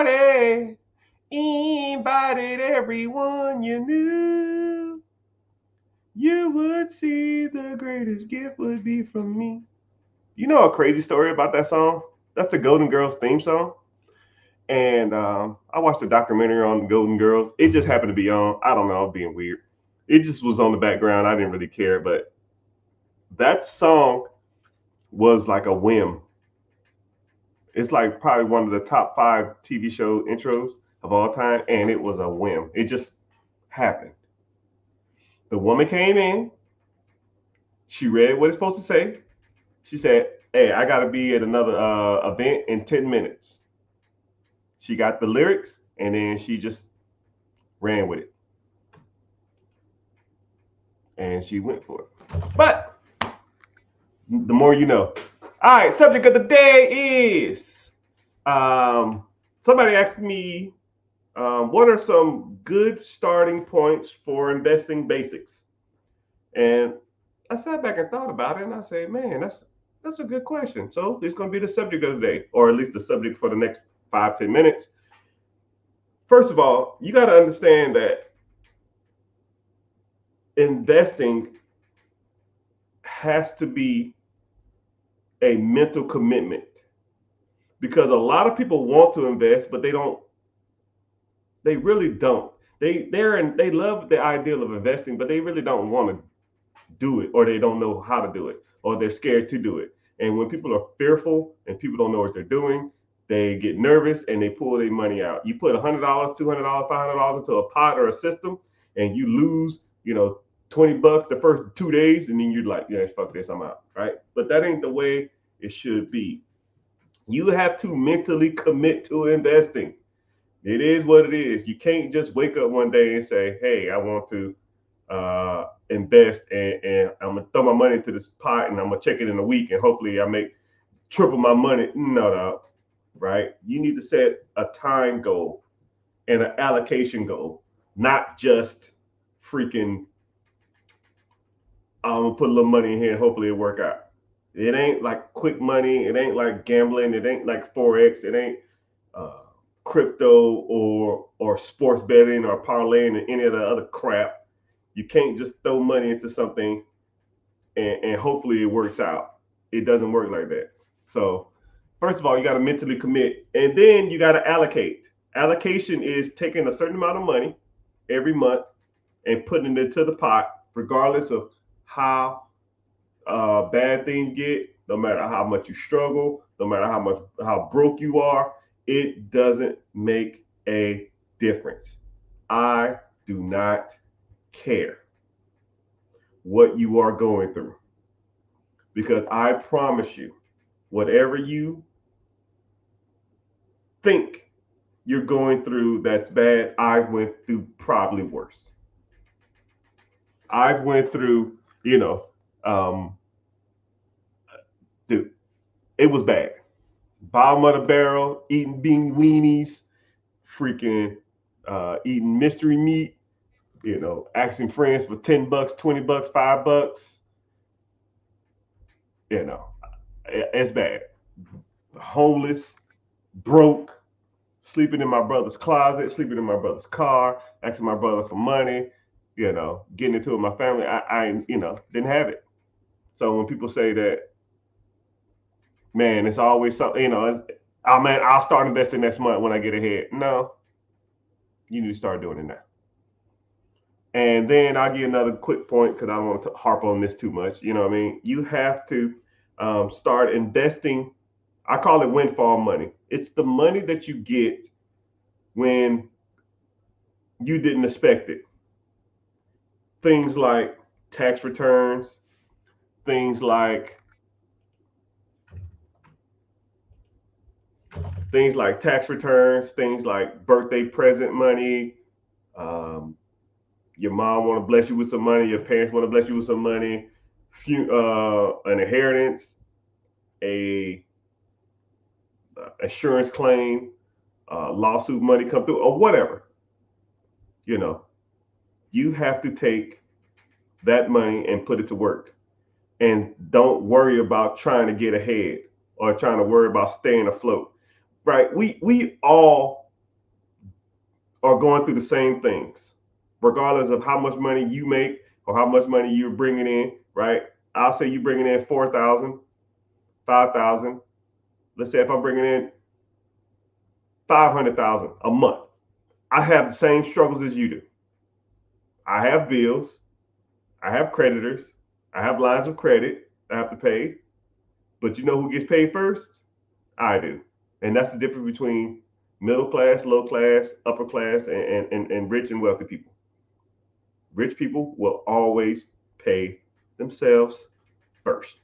party. Invited everyone you knew. You would see the greatest gift would be from me. You know a crazy story about that song? That's the Golden Girls theme song. And I watched a documentary on the Golden Girls. It just happened to be on. I don't know, I'm being weird. It just was on the background. I didn't really care, but that song was like a whim. It's like probably one of the top 5 TV show intros of all time, and it was a whim. It just happened. The woman came in. She read what it's supposed to say. She said, "Hey, I gotta be at another event in 10 minutes." She got the lyrics, and then she just ran with it, and she went for it. But the more you know. All right, subject of the day is somebody asked me what are some good starting points for investing basics, and I sat back and thought about it, and I said, man, that's a good question. So it's going to be the subject of the day, or at least the subject for the next 5-10 minutes. First of all, you got to understand that investing has to be a mental commitment, because a lot of people want to invest, but they don't. They really don't. They love the ideal of investing, but they really don't want to do it, or they don't know how to do it, or they're scared to do it. And when people are fearful and people don't know what they're doing, they get nervous and they pull their money out. You put $100, $200, $500 into a pot or a system, and you lose, $20 the first 2 days, and then you're like, yeah, fuck this, I'm out, right? But that ain't the way it should be. You have to mentally commit to investing. It is what it is. You can't just wake up one day and say, hey, I want to invest, and I'm gonna throw my money into this pot, and I'm gonna check it in a week, and hopefully I make triple my money. No, right? You need to set a time goal and an allocation goal, not just freaking I'm gonna put a little money in here and hopefully it work out. It ain't like quick money. It ain't like gambling. It ain't like forex. It ain't uh, crypto or sports betting or parlaying and any of the other crap. You can't just throw money into something and hopefully it works out. It doesn't work like that. So first of all, you got to mentally commit, and then you got to allocate. Allocation is taking a certain amount of money every month and putting it into the pot, regardless of how bad things get. No matter how much you struggle, no matter how broke you are, it doesn't make a difference. I do not care what you are going through, because I promise you, whatever you think you're going through that's bad, I went through probably worse. I went through, um, dude, it was bad. Bottom of the barrel, eating bean weenies, freaking eating mystery meat, asking friends for $10, $20, $5. You know, it's bad. Homeless, broke, sleeping in my brother's closet, sleeping in my brother's car, asking my brother for money, getting into it with my family. I didn't have it. So when people say that, man, it's always something, oh man, I'll start investing next month when I get ahead. No, you need to start doing it now. And then I'll give you another quick point, because I don't want to harp on this too much. You know what I mean? You have to start investing. I call it windfall money. It's the money that you get when you didn't expect it. Things like tax returns, things like things like birthday present money. Um, your mom want to bless you with some money. Your parents want to bless you with some money. An inheritance, a insurance claim, lawsuit money come through, or whatever. You have to take that money and put it to work, and don't worry about trying to get ahead or trying to worry about staying afloat. Right? We all are going through the same things, regardless of how much money you make or how much money you're bringing in, right? I'll say you're bringing in 4,000, 5,000. Let's say if I'm bringing in 500,000 a month, I have the same struggles as you do. I have bills, I have creditors, I have lines of credit I have to pay. But you know who gets paid first? I do. And that's the difference between middle class, low class, upper class, and rich and wealthy people. Rich people will always pay themselves first.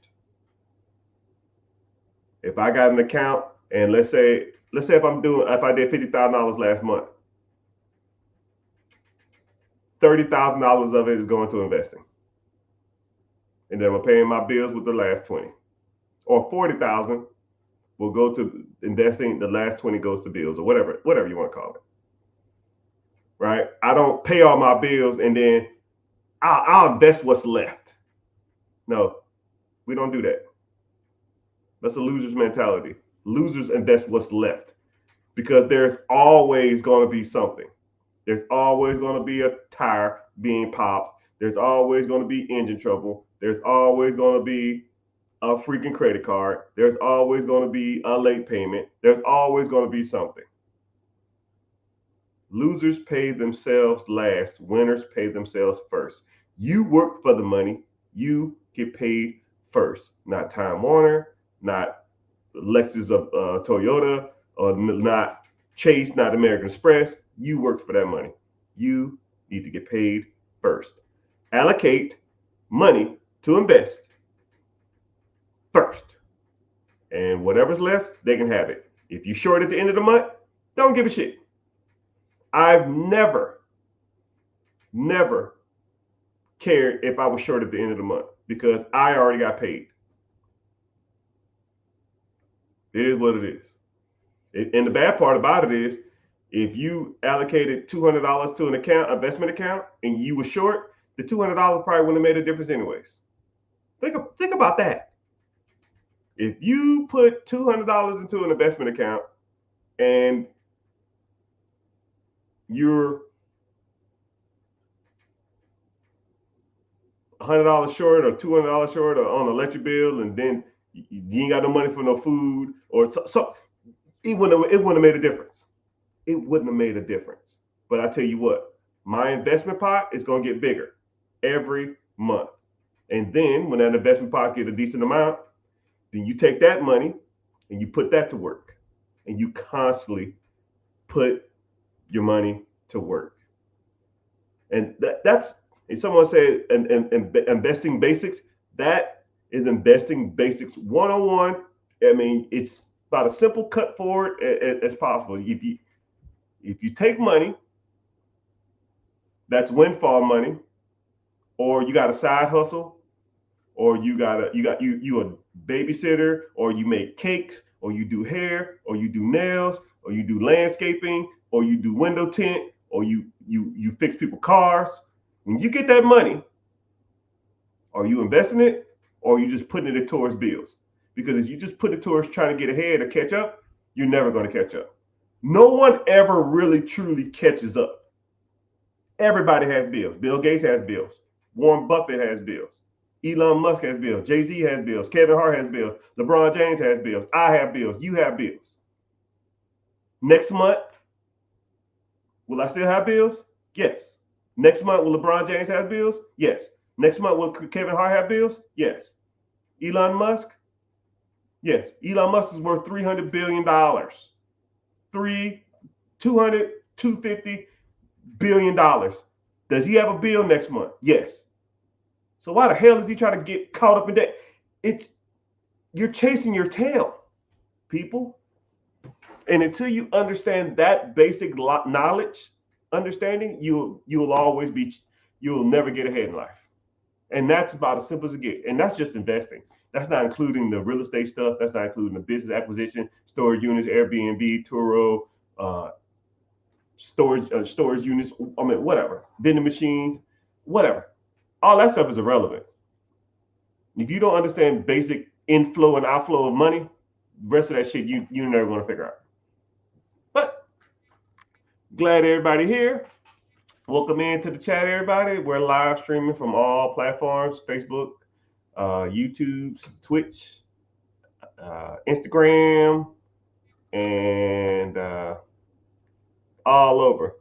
If I got an account and let's say if I did $50,000 last month, $30,000 of it is going to investing. And then I'm paying my bills with the last 20. Or 40,000 will go to investing, the last 20 goes to bills or whatever you want to call it. Right? I don't pay all my bills and then I'll invest what's left. No, we don't do that. That's a loser's mentality. Losers invest what's left because there's always going to be something. There's always going to be a tire being popped. There's always going to be engine trouble. There's always going to be a freaking credit card. There's always going to be a late payment. There's always going to be something. Losers pay themselves last. Winners pay themselves first. You work for the money. You get paid first. Not Time Warner, not Lexus of Toyota, or not Chase, not American Express. You worked for that money. You need to get paid first. Allocate money to invest first. And whatever's left, they can have it. If you short at the end of the month, don't give a shit. I've never cared if I was short at the end of the month because I already got paid. It is what it is. And the bad part about it is if you allocated $200 to an investment account, and you were short, the $200 probably wouldn't have made a difference anyways. Think about that. If you put $200 into an investment account and you're $100 short or $200 short or on an electric bill, and then you ain't got no money for no food, or so it wouldn't have made a difference. It wouldn't have made a difference. But I tell you what, my investment pot is going to get bigger every month. And then when that investment pot gets a decent amount, then you take that money and you put that to work. And you constantly put your money to work. And that's, if someone said investing basics, that is investing basics 101. I mean, it's about as simple cut forward as possible. If you take money that's windfall money, or you got a side hustle, or you a babysitter, or you make cakes, or you do hair, or you do nails, or you do landscaping, or you do window tint, or you fix people's cars. When you get that money, are you investing it, or are you just putting it towards bills? Because if you just put it towards trying to get ahead or catch up, you're never going to catch up. No one ever really truly catches up. Everybody has bills. Bill Gates has bills. Warren Buffett has bills. Elon Musk has bills. Jay-Z has bills. Kevin Hart has bills. LeBron James has bills. I have bills. You have bills. Next month, will I still have bills? Yes. Next month, will LeBron James have bills? Yes. Next month, will Kevin Hart have bills? Yes. Elon Musk? Yes. Elon Musk is worth $300 billion. 250 billion dollars. Does he have a bill next month? Yes. So why the hell is he trying to get caught up in that? You're chasing your tail, people. And until you understand that basic understanding, you'll never get ahead in life. And that's about as simple as it gets. And that's just investing. That's not including the real estate stuff. That's not including the business acquisition, storage units, Airbnb, Turo, storage units. I mean, whatever, vending machines, whatever. All that stuff is irrelevant. If you don't understand basic inflow and outflow of money, the rest of that shit you're never going to figure out. But Glad everybody here. Welcome into the chat, everybody. We're live streaming from all platforms: Facebook, YouTube, Twitch, Instagram, and all over.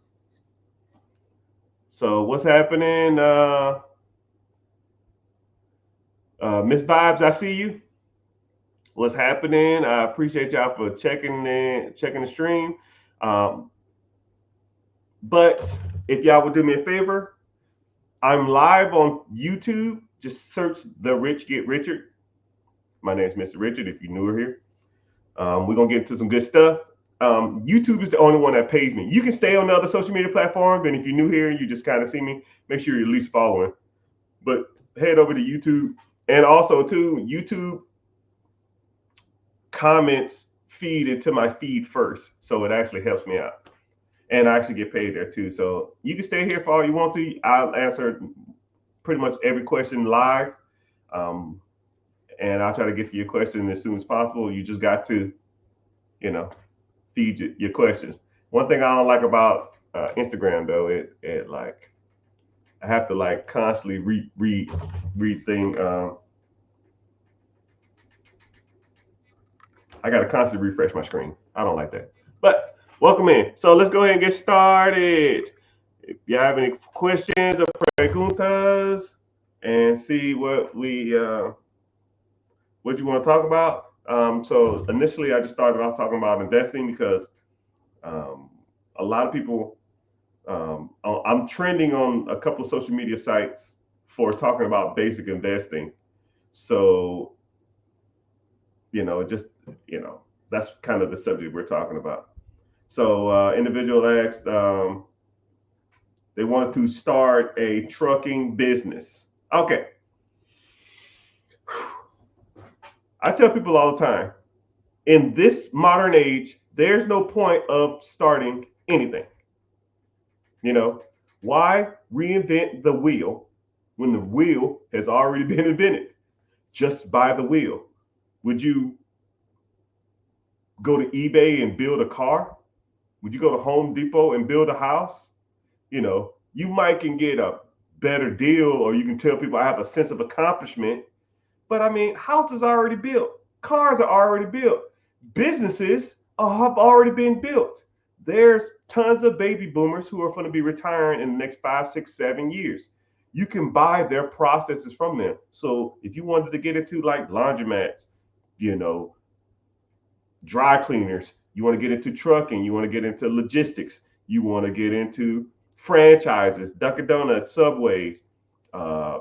So, what's happening? Miss Vibes, I see you. What's happening? I appreciate y'all for checking the stream. Um, but if y'all would do me a favor, I'm live on YouTube. Just search The Rich Get Richard. My name is Mr. Richard. If you're newer here, we're gonna get into some good stuff. YouTube is the only one that pays me. You can stay on the other social media platforms, and if you're new here and you just kind of see me, make sure you're at least following. But head over to YouTube, and also too, YouTube comments feed into my feed first, so it actually helps me out, and I actually get paid there too. So you can stay here for all you want to. I'll answer pretty much every question live, um, and I'll try to get to your question as soon as possible. You just got to, you know, feed your questions. One thing I don't like about Instagram though, it like I have to like constantly read thing. I got to constantly refresh my screen. I don't like that. But welcome in. So let's go ahead and get started. If you have any questions or preguntas, and see what what you want to talk about. So initially, I just started off talking about investing because um, a lot of people. I'm trending on a couple of social media sites for talking about basic investing. So just that's kind of the subject we're talking about. So individual asked, they wanted to start a trucking business. Okay, I tell people all the time, in this modern age, there's no point of starting anything. Why reinvent the wheel when the wheel has already been invented? Just buy the wheel. Would you go to eBay and build a car? Would you go to Home Depot and build a house? You might can get a better deal, or you can tell people I have a sense of accomplishment. But I mean, houses are already built, cars are already built, businesses have already been built. There's tons of baby boomers who are going to be retiring in the next 5, 6, 7 years. You can buy their processes from them. So if you wanted to get into like laundromats, you know, dry cleaners, you want to get into trucking, you want to get into logistics, you want to get into franchises, Dunkin' Donuts, Subways, uh,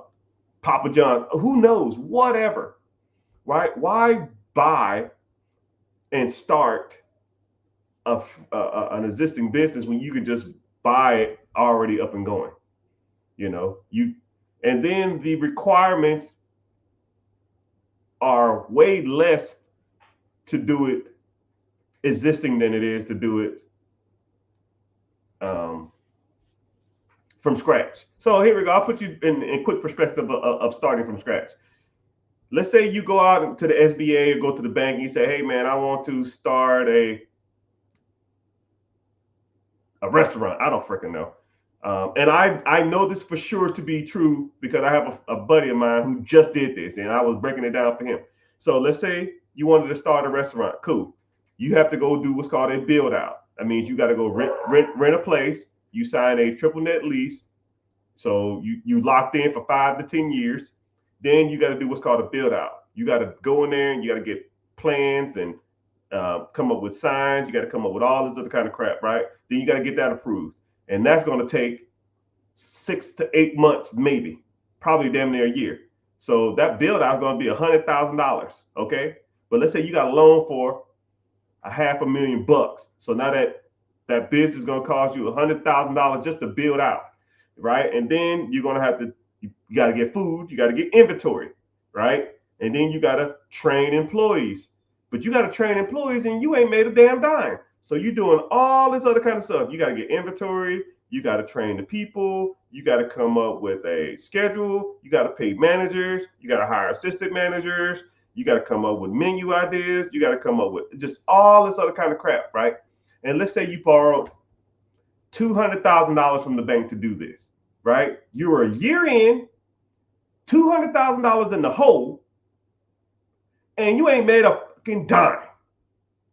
Papa John's, who knows, whatever, right? Why buy and start an existing business when you can just buy it already up and going? And then the requirements are way less to do it existing than it is to do it from scratch. So here we go. I'll put you in quick perspective of starting from scratch. Let's say you go out to the SBA or go to the bank and you say, hey man, I want to start a restaurant. I don't freaking know. And I know this for sure to be true because I have a buddy of mine who just did this and I was breaking it down for him. So let's say you wanted to start a restaurant. Cool. You have to go do what's called a build out. That means you got to go rent a place. You sign a triple net lease. So you locked in for 5 to 10 years. Then you got to do what's called a build out. You got to go in there and you got to get plans and come up with signs. You got to come up with all this other kind of crap, right? Then you got to get that approved. And that's going to take 6 to 8 months, maybe, probably damn near a year. So that build out is going to be $100,000. Okay. But let's say you got a loan for $500,000. So now that business is going to cost you $100,000 just to build out, right? And then you're going to have to, you got to get food, you got to get inventory, right? And then you got to train employees. But you got to train employees and you ain't made a damn dime. So you're doing all this other kind of stuff. You got to get inventory. You got to train the people. You got to come up with a schedule. You got to pay managers. You got to hire assistant managers. You got to come up with menu ideas. You got to come up with just all this other kind of crap, right? And let's say you borrowed $200,000 from the bank to do this, right? You're a year in, $200,000 in the hole, and you ain't made a fucking dime.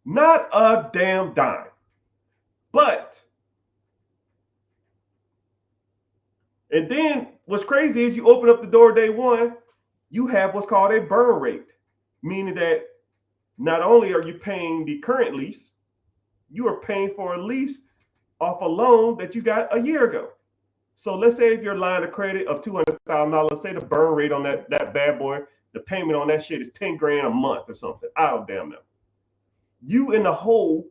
Not a damn dime. But, and then what's crazy is you open up the door day one, you have what's called a burn rate, meaning that not only are you paying the current lease, you are paying for a lease off a loan that you got a year ago. So let's say if your line of credit of $200,000, say the burn rate on that bad boy, the payment on that shit is 10 grand a month or something. I don't damn know. You in the hole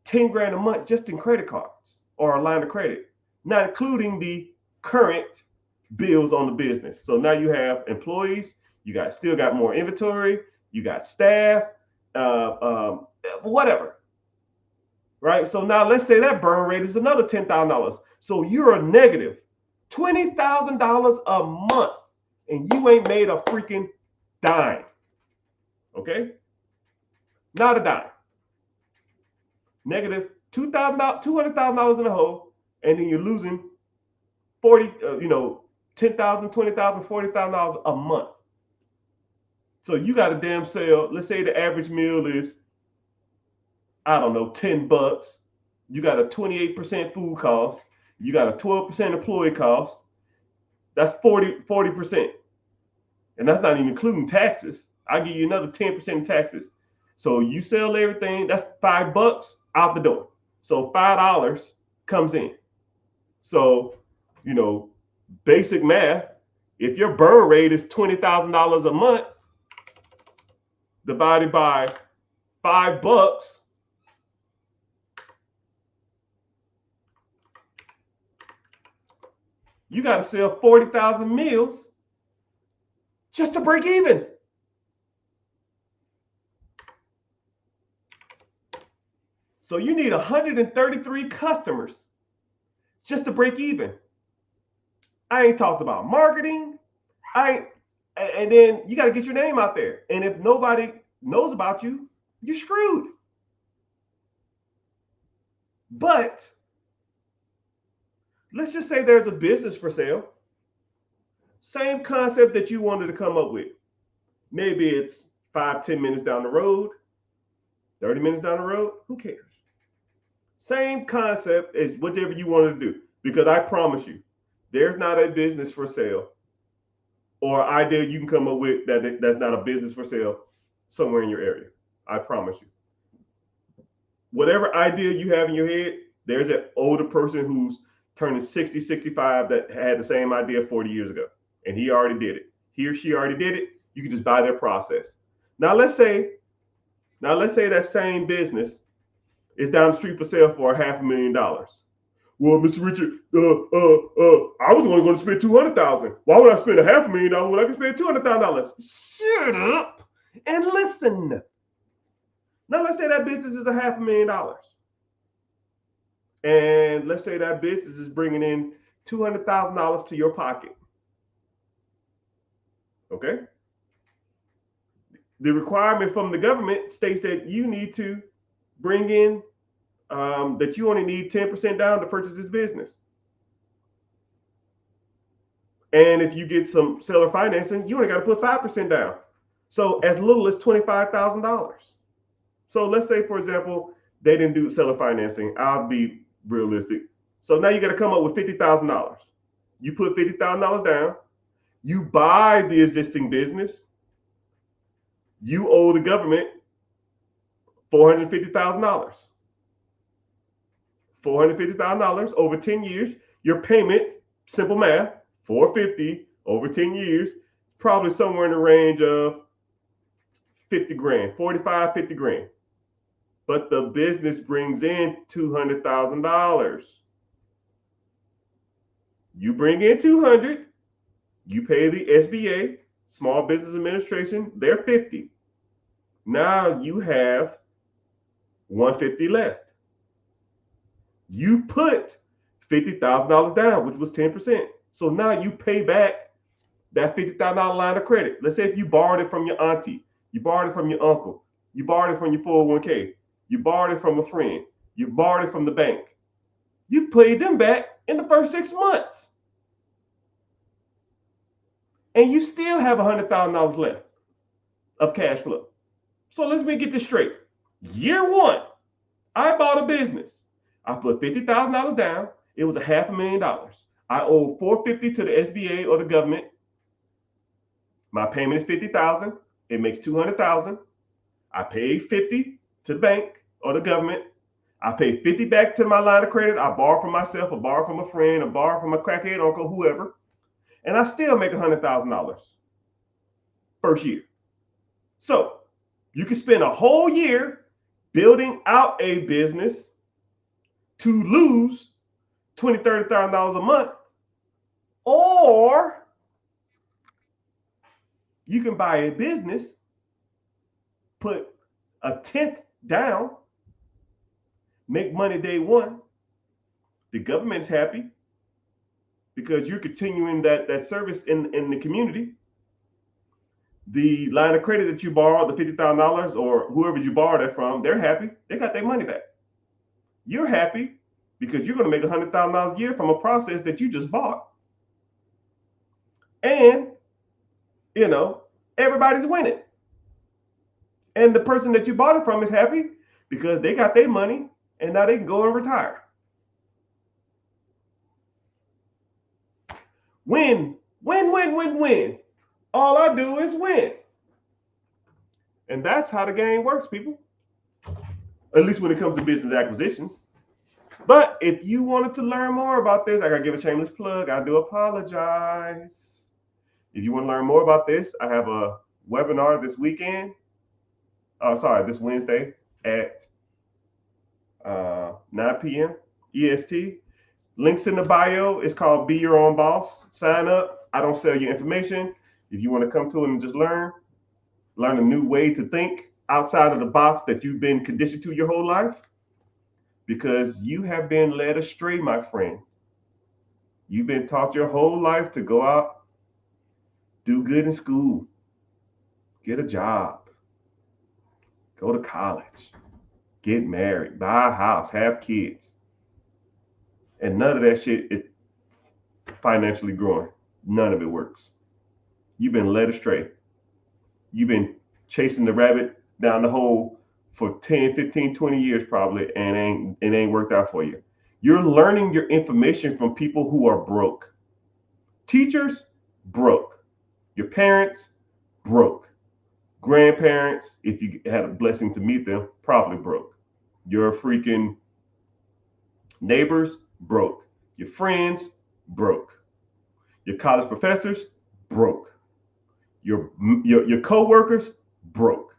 10 grand a month just in credit cards or a line of credit, not including the current bills on the business. So now you have employees, you still got more inventory, you got staff, whatever. Right? So now let's say that burn rate is another $10,000. So you're a negative $20,000 a month and you ain't made a freaking dime. Okay? Not a dime. Negative $200,000 in the hole, and then you're losing 40, $10,000, $20,000, $40,000 a month. So you got a damn sale. Let's say the average meal is, I don't know, $10. You got a 28% food cost. You got a 12% employee cost. That's 40%. And that's not even including taxes. I'll give you another 10% in taxes. So you sell everything, that's $5 out the door. So $5 comes in. So, basic math, if your burn rate is $20,000 a month divided by $5, you got to sell 40,000 meals just to break even. So you need 133 customers just to break even. I ain't talked about marketing. And then you got to get your name out there. And if nobody knows about you, you're screwed. But let's just say there's a business for sale. Same concept that you wanted to come up with. Maybe it's 5-10 minutes down the road, 30 minutes down the road. Who cares? Same concept as whatever you wanted to do. Because I promise you, there's not a business for sale or idea you can come up with that's not a business for sale somewhere in your area. I promise you. Whatever idea you have in your head, there's an older person who's turning 60, 65 that had the same idea 40 years ago. And he already did it. He or she already did it. You can just buy their process. Now let's say that same business is down the street for sale for $500,000. Well, Mr. Richard, I was only going to spend $200,000. Why would I spend $500,000 when I can spend $200,000? Shut up and listen. Now let's say that business is $500,000, and let's say that business is bringing in $200,000 to your pocket. Okay. The requirement from the government states that you need to bring in that you only need 10% down to purchase this business. And if you get some seller financing, you only got to put 5% down. So as little as $25,000. So let's say, for example, they didn't do seller financing. I'll be realistic. So now you got to come up with $50,000. You put $50,000 down. You buy the existing business. You owe the government $450,000. $450,000 over 10 years. Your payment, simple math, $450 over 10 years, probably somewhere in the range of 50 grand, 45, 50 grand. But the business brings in $200,000. You bring in 200, you pay the SBA, Small Business Administration, they're 50. Now you have 150 left. You put $50,000 down, which was 10%. So now you pay back that $50,000 line of credit. Let's say if you borrowed it from your auntie, you borrowed it from your uncle, you borrowed it from your 401k, you borrowed it from a friend, you borrowed it from the bank. You paid them back in the first 6 months. And you still have $100,000 left of cash flow. So let me get this straight. Year one, I bought a business. I put $50,000 down. It was $500,000. I owe $450 to the SBA or the government. My payment is $50,000. It makes $200,000. I pay $50 to the bank or the government. I pay $50 back to my line of credit. I borrow from myself, or borrow from a friend, or borrow from a crackhead uncle, whoever, and I still make $100,000 first year. So you can spend a whole year building out a business to lose $20,000, $30,000 a month, or you can buy a business, put a tenth down, make money day one. The government's happy because you're continuing that service in the community. The line of credit that you borrowed, the $50,000 or whoever you borrowed that from, they're happy. They got their money back. You're happy because you're going to make $100,000 a year from a process that you just bought. And, everybody's winning. And the person that you bought it from is happy because they got their money and now they can go and retire. Win, win, win, win, win. All I do is win. And that's how the game works, people. At least when it comes to business acquisitions. But if you wanted to learn more about this, I got to give a shameless plug. I do apologize. If you want to learn more about this, I have a webinar this weekend. This Wednesday at 9 p.m. EST. Links in the bio. It's called Be Your Own Boss. Sign up. I don't sell your information. If you want to come to it and just learn a new way to think outside of the box that you've been conditioned to your whole life, because you have been led astray, my friend. You've been taught your whole life to go out, do good in school, get a job, go to college, get married, buy a house, have kids. And none of that shit is financially growing. None of it works. You've been led astray. You've been chasing the rabbit down the hole for 10, 15, 20 years probably, and it ain't worked out for you. You're learning your information from people who are broke. Teachers, broke. Your parents, broke. Grandparents, if you had a blessing to meet them, probably broke. Your freaking neighbors, broke. Your friends, broke. Your college professors, broke. Your co-workers, broke.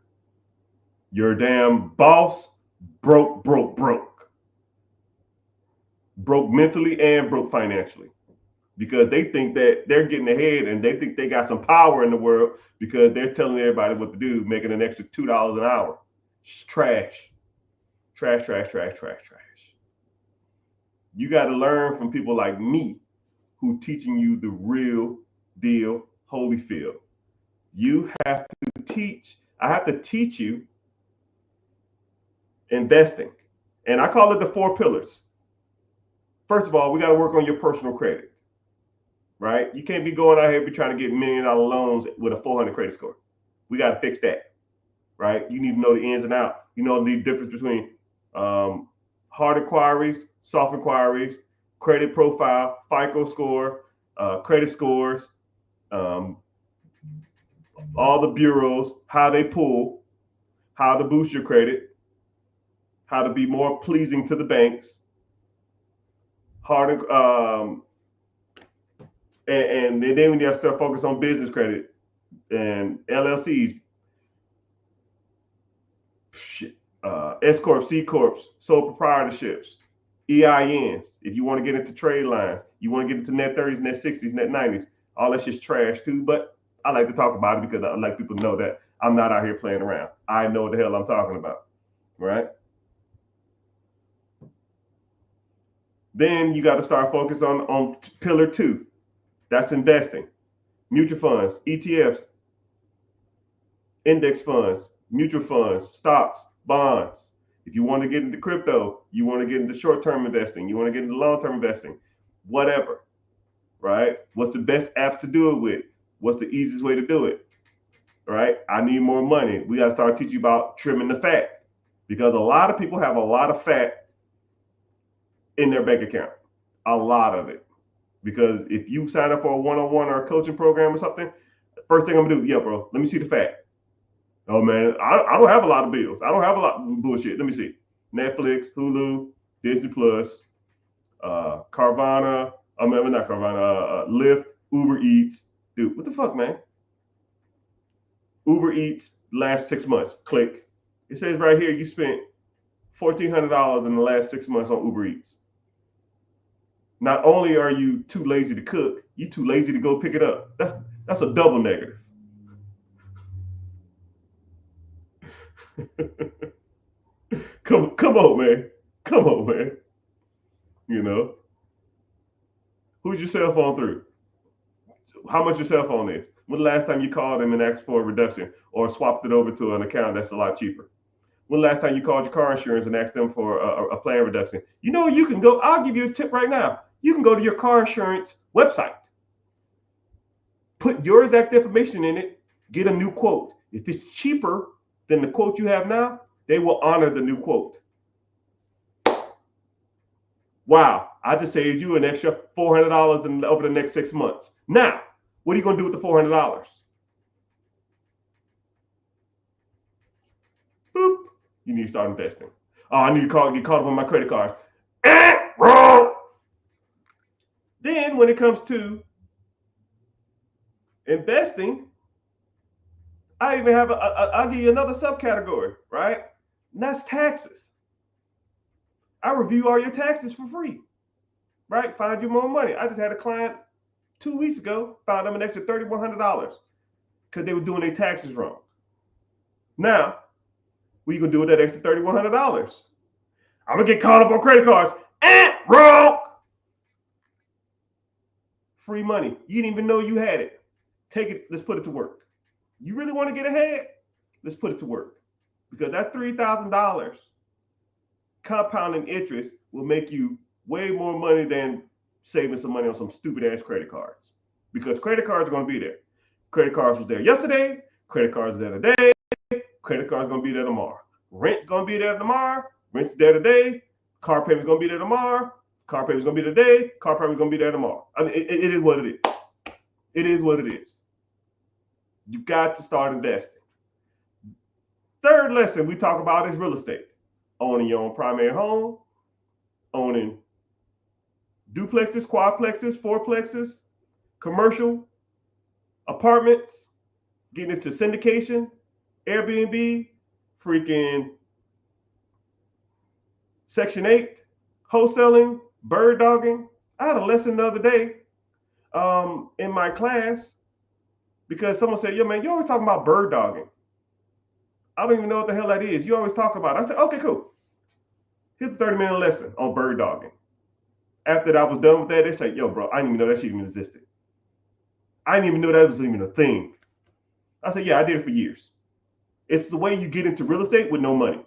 Your damn boss, broke. Broke mentally and broke financially. Because they think that they're getting ahead and they think they got some power in the world because they're telling everybody what to do, making an extra $2 an hour. It's trash. Trash. You got to learn from people like me who teaching you the real deal, Holyfield. You have to teach. I have to teach you investing. And I call it the 4 pillars. First of all, we got to work on your personal credit, right? You can't be going out here be trying to get $1 million loans with a 400 credit score. We got to fix that, right? You need to know the ins and outs. You know the difference between hard inquiries, soft inquiries, credit profile, FICO score, credit scores, all the bureaus, how they pull, how to boost your credit, how to be more pleasing to the banks, and then when you start focus on business credit and LLCs, S corp, C corps, sole proprietorships, EINs. If you want to get into trade lines, you want to get into net 30s, net 60s, net 90s, all that shit's trash too. But I like to talk about it because I like people to know that I'm not out here playing around. I know what the hell I'm talking about, right? Then you got to start focusing on pillar 2. That's investing. Mutual funds, ETFs, index funds, mutual funds, stocks, bonds, If you want to get into crypto, you want to get into short-term investing, you want to get into long-term investing, whatever, right? What's the best app to do it with? What's the easiest way to do it, right? I need more money. We got to start teaching you about trimming the fat, because a lot of people have a lot of fat in their bank account, a lot of it. Because if you sign up for a one-on-one or a coaching program or something, first thing I'm gonna do, yeah, bro, let me see the fat. Oh man, I don't have a lot of bills. I don't have a lot of bullshit. Let me see. Netflix, Hulu, Disney Plus, Carvana. I mean, not Carvana. Lyft, Uber Eats. Dude, what the fuck, man? Uber Eats last 6 months. Click. It says right here you spent $1,400 in the last 6 months on Uber Eats. Not only are you too lazy to cook, you too lazy to go pick it up. That's a double negative. come on, man. Come on, man. You know, who's your cell phone through? How much your cell phone is? When the last time you called them and asked for a reduction or swapped it over to an account that's a lot cheaper? When the last time you called your car insurance and asked them for a plan reduction? You know, you can go, I'll give you a tip right now. You can go to your car insurance website, put your exact information in it, get a new quote. If it's cheaper than the quote you have now, they will honor the new quote. Wow, I just saved you an extra $400 over the next 6 months. Now, what are you going to do with the $400? Boop. You need to start investing. Oh, I need to get caught up on my credit cards. Wrong. Then when it comes to investing, I even have I'll give you another subcategory, right? And that's taxes. I review all your taxes for free, right? Find you more money. I just had a client 2 weeks ago, found them an extra $3,100 because they were doing their taxes wrong. Now, what are you going to do with that extra $3,100? I'm going to get caught up on credit cards. Wrong. Free money. You didn't even know you had it. Take it. Let's put it to work. You really want to get ahead? Let's put it to work. Because that $3,000 compounding interest will make you way more money than saving some money on some stupid ass credit cards. Because credit cards are going to be there. Credit cards was there yesterday. Credit cards are there today. Credit cards are going to be there tomorrow. Rent's going to be there tomorrow. Rent's there today. Car payment's going to be there tomorrow. Car payment's going to be today. Car payment's going to be there tomorrow. I mean, it is what it is. It is what it is. You got to start investing. Third lesson we talk about is real estate. Owning your own primary home, owning duplexes, quadplexes, fourplexes, commercial apartments, getting into syndication, Airbnb, freaking Section 8, wholesaling, bird dogging. I had a lesson the other day in my class because someone said, yo, man, you always talking about bird dogging. I don't even know what the hell that is. You always talk about it. I said, okay, cool. Here's a 30-minute lesson on bird dogging. After I was done with that, they said, yo, bro, I didn't even know that shit even existed. I didn't even know that was even a thing. I said, yeah, I did it for years. It's the way you get into real estate with no money.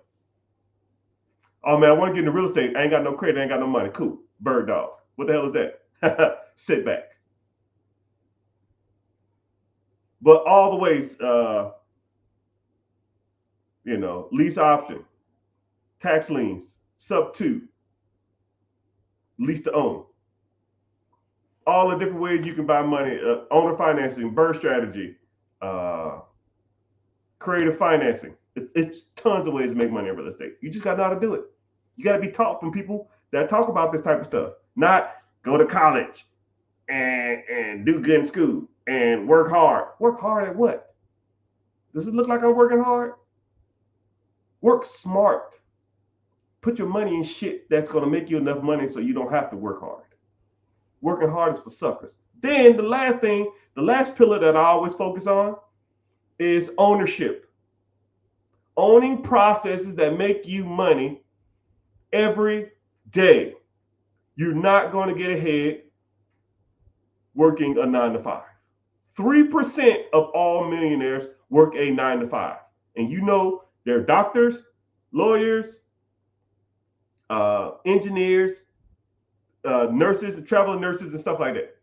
Oh, man, I want to get into real estate. I ain't got no credit. I ain't got no money. Cool. Bird dog. What the hell is that? Sit back. But all the ways, lease option, tax liens, sub 2, lease to own. All the different ways you can buy money, owner financing, bird strategy, creative financing. It's tons of ways to make money in real estate. You just got to know how to do it. You got to be taught from people that talk about this type of stuff, not go to college and do good in school and work hard. Work hard at what? Does it look like I'm working hard? Work smart. Put your money in shit that's going to make you enough money so you don't have to work hard. Working hard is for suckers. Then the last pillar that I always focus on is ownership. Owning processes that make you money every day. You're not going to get ahead working a 9-to-5. 3% of all millionaires work a 9-to-5. And you know they're doctors, lawyers, engineers, nurses, traveling nurses, and stuff like that.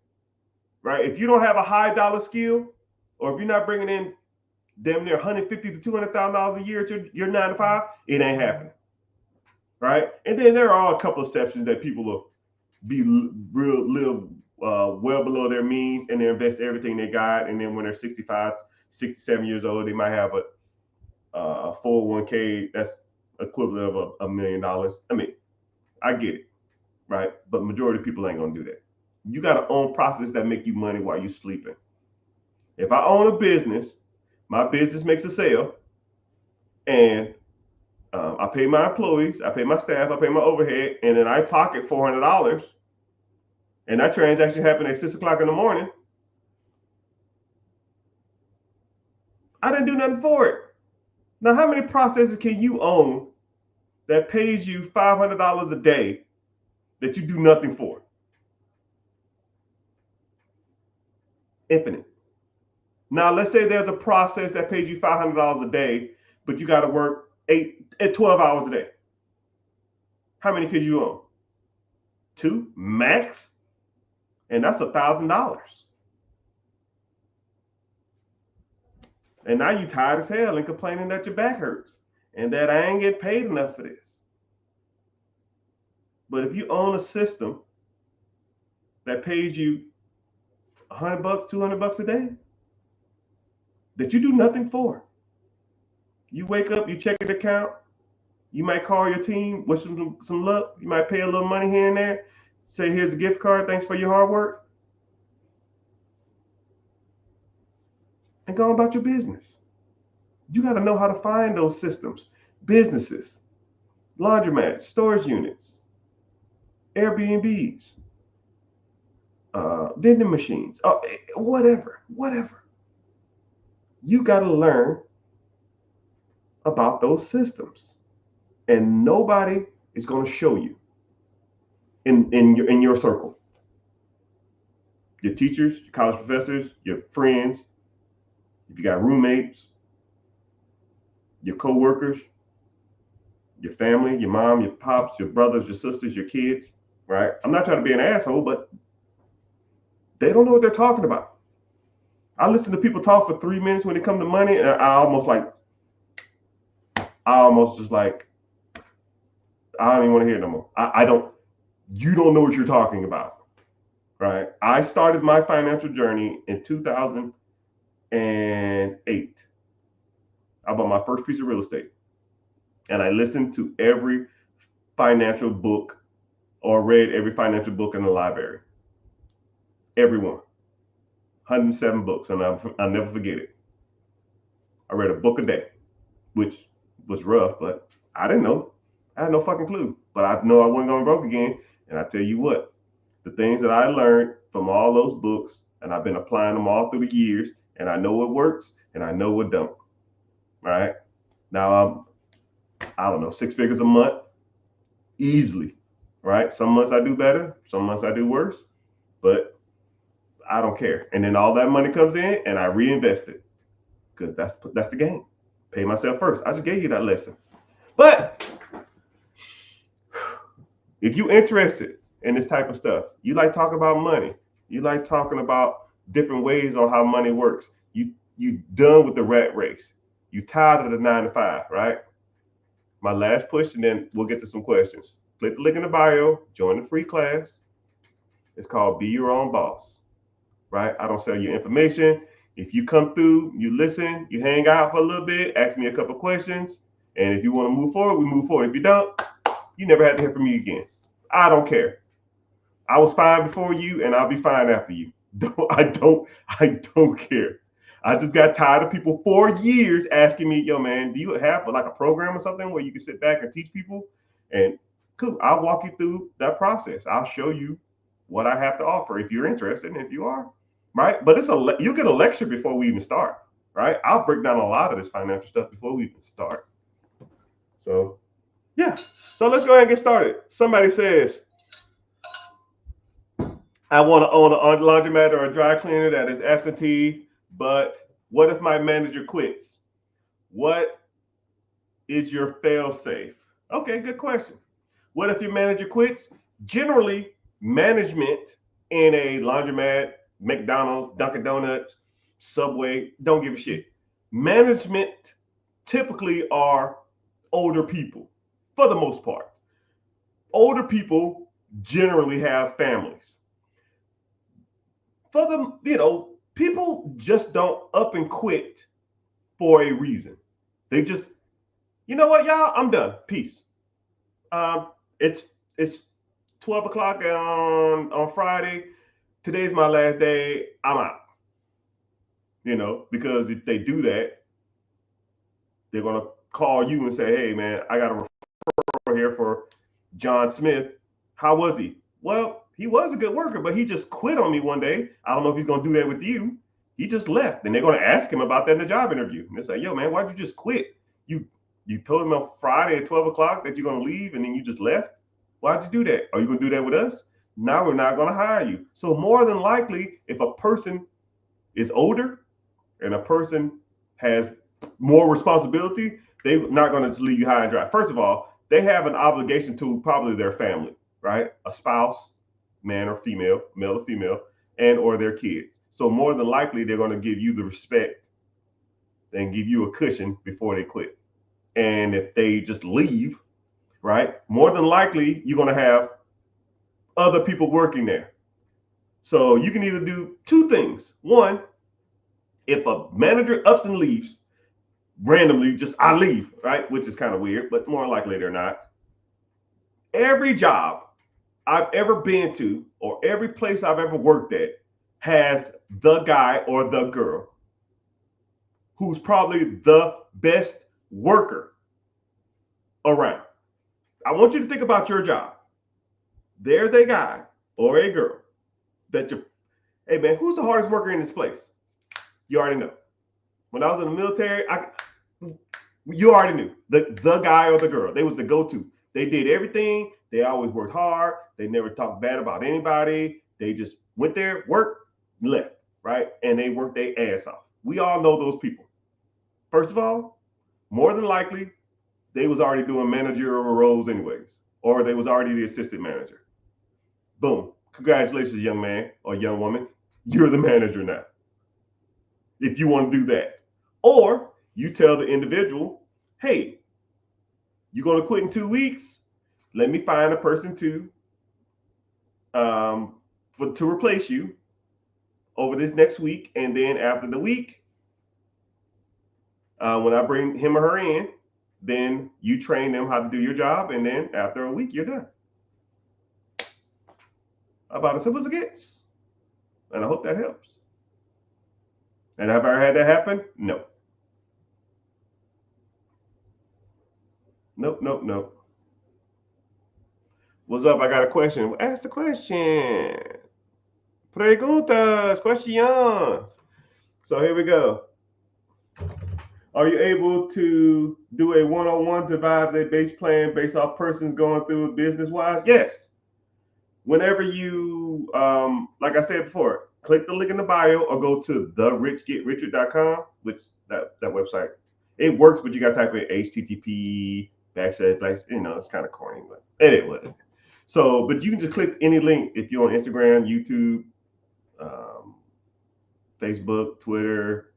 Right? If you don't have a high dollar skill, or if you're not bringing in damn near $150,000 to $200,000 a year to your 9 to 5, it ain't happening. Right? And then there are a couple of exceptions that people will live well below their means, and they invest everything they got, and then when they're 65, 67 years old, they might have a 401k that's equivalent of $1 million. I mean, I get it, right? But majority of people ain't gonna do that. You got to own processes that make you money while you're sleeping. If I own a business, my business makes a sale, and I pay my employees, I pay my staff, I pay my overhead, and then I pocket $400, and that transaction happened at 6 o'clock in the morning. I didn't do nothing for it. Now, how many processes can you own that pays you $500 a day that you do nothing for? Infinite. Now, let's say there's a process that pays you $500 a day, but you got to work 12 hours a day. How many could you own? 2 max, and that's $1,000. And now you tired as hell and complaining that your back hurts and that I ain't getting paid enough for this. But if you own a system that pays you $100, $200 a day that you do nothing for, you wake up, you check your account, you might call your team, wish them some luck, you might pay a little money here and there, say here's a gift card, thanks for your hard work, and go about your business. You got to know how to find those systems. Businesses, laundromats, storage units, Airbnbs, vending machines, whatever. You got to learn about those systems, and nobody is going to show you in your circle. Your teachers, your college professors, your friends, if you got roommates, your co-workers, your family, your mom, your pops, your brothers, your sisters, your kids, right? I'm not trying to be an asshole, but they don't know what they're talking about. I listen to people talk for 3 minutes when it comes to money, and I almost just like, I don't even want to hear it no more. You don't know what you're talking about, right? I started my financial journey in 2008. I bought my first piece of real estate, and I listened to every financial book or read every financial book in the library. Every one. 107 books, and I'll never forget it. I read a book a day, which was rough, but I didn't know. I had no fucking clue, but I know I wasn't going broke again. And I tell you what, the things that I learned from all those books, and I've been applying them all through the years, and I know what works and I know what don't. Right now, I don't know, 6 figures a month, easily. Right? Some months I do better, some months I do worse, but I don't care. And then all that money comes in, and I reinvest it, because that's the game. Pay myself first. I just gave you that lesson. But if you're interested in this type of stuff, you like talking about money, you like talking about different ways on how money works, you done with the rat race, you tired of the 9 to 5, right? My last push, and then we'll get to some questions. Click the link in the bio, join the free class. It's called Be Your Own Boss, right? I don't sell your information. If you come through, you listen, you hang out for a little bit, ask me a couple questions, and if you want to move forward, we move forward. If you don't, you never have to hear from me again. I don't care. I was fine before you, and I'll be fine after you. I don't care. I just got tired of people for years asking me, yo, man, do you have like a program or something where you can sit back and teach people? And cool, I'll walk you through that process. I'll show you what I have to offer if you're interested, and if you are, right? But you get a lecture before we even start, right? I'll break down a lot of this financial stuff before we even start. So, yeah. So let's go ahead and get started. Somebody says, I want to own a laundromat or a dry cleaner that is absentee, but what if my manager quits? What is your fail safe? Okay, good question. What if your manager quits? Generally, management in a laundromat, McDonald's, Dunkin' Donuts, Subway, don't give a shit. Management typically are older people for the most part. Older people generally have families. For them, people just don't up and quit for a reason. They just, you know what, y'all, I'm done. Peace. Um, it's it's 12 o'clock on Friday. Today's my last day. I'm out. Because if they do that, they're gonna call you and say, "Hey, man, I got a referral here for John Smith. How was he?" Well, he was a good worker, but he just quit on me one day. I don't know if he's gonna do that with you. He just left, and they're gonna ask him about that in the job interview. And they say, "Yo, man, why'd you just quit? You told him on Friday at 12 o'clock that you're gonna leave, and then you just left. Why'd you do that? Are you gonna do that with us? Now we're not gonna hire you." So more than likely, if a person is older and a person has more responsibility, they're not going to just leave you high and dry. First of all, they have an obligation to probably their family, right? A spouse, man or female, male or female, and or their kids. So more than likely, they're going to give you the respect and give you a cushion before they quit. And if they just leave, right, more than likely, you're going to have other people working there. So you can either do two things. One, if a manager ups and leaves randomly, just I leave, right? Which is kind of weird, but more likely they're not. Every job I've ever been to or every place I've ever worked at has the guy or the girl who's probably the best worker around. I want you to think about your job. There's a guy or a girl that you, hey man, who's the hardest worker in this place? You already know. When I was in the military, you already knew the guy or the girl. They was the go-to. They did everything. They always worked hard. They never talked bad about anybody. They just went there, worked, left, right? And they worked their ass off. We all know those people. First of all, more than likely, they was already doing managerial roles anyways, or they was already the assistant manager. Boom. Congratulations, young man or young woman. You're the manager now. If you want to do that. Or you tell the individual, hey, you're going to quit in 2 weeks. Let me find a person to replace you over this next week. And then after the week, when I bring him or her in, then you train them how to do your job. And then after a week, you're done. About as simple as it gets. And I hope that helps. And have I ever had that happen? No. Nope. What's up? I got a question. Ask the question. Preguntas, questions. So here we go. Are you able to do a one-on-one devise a base plan based off persons going through business-wise? Yes. Whenever you, like I said before, click the link in the bio or go to therichgetrichard.com, which that website, it works, but you got to type in HTTP // it's kind of corny, but anyway. So, but you can just click any link if you're on Instagram, YouTube, Facebook, Twitter,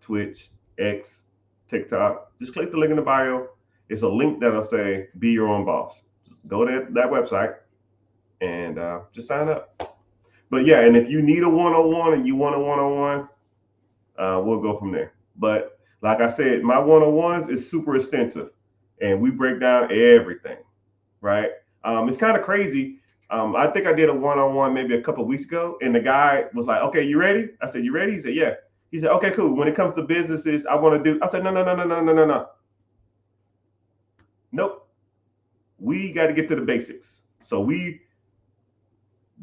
Twitch, X, TikTok. Just click the link in the bio. It's a link that'll say "Be Your Own Boss." Just go to that website and just sign up. But yeah, and if you need a one-on-one and you want a one-on-one, we'll go from there. But like I said, my one-on-ones is super extensive, and we break down everything, right? It's kind of crazy. I think I did a one-on-one maybe a couple of weeks ago, and the guy was like, "Okay, you ready?" I said, "You ready?" He said, "Yeah." He said, "Okay, cool. When it comes to businesses, I want to do." I said, "No. Nope. We got to get to the basics." So we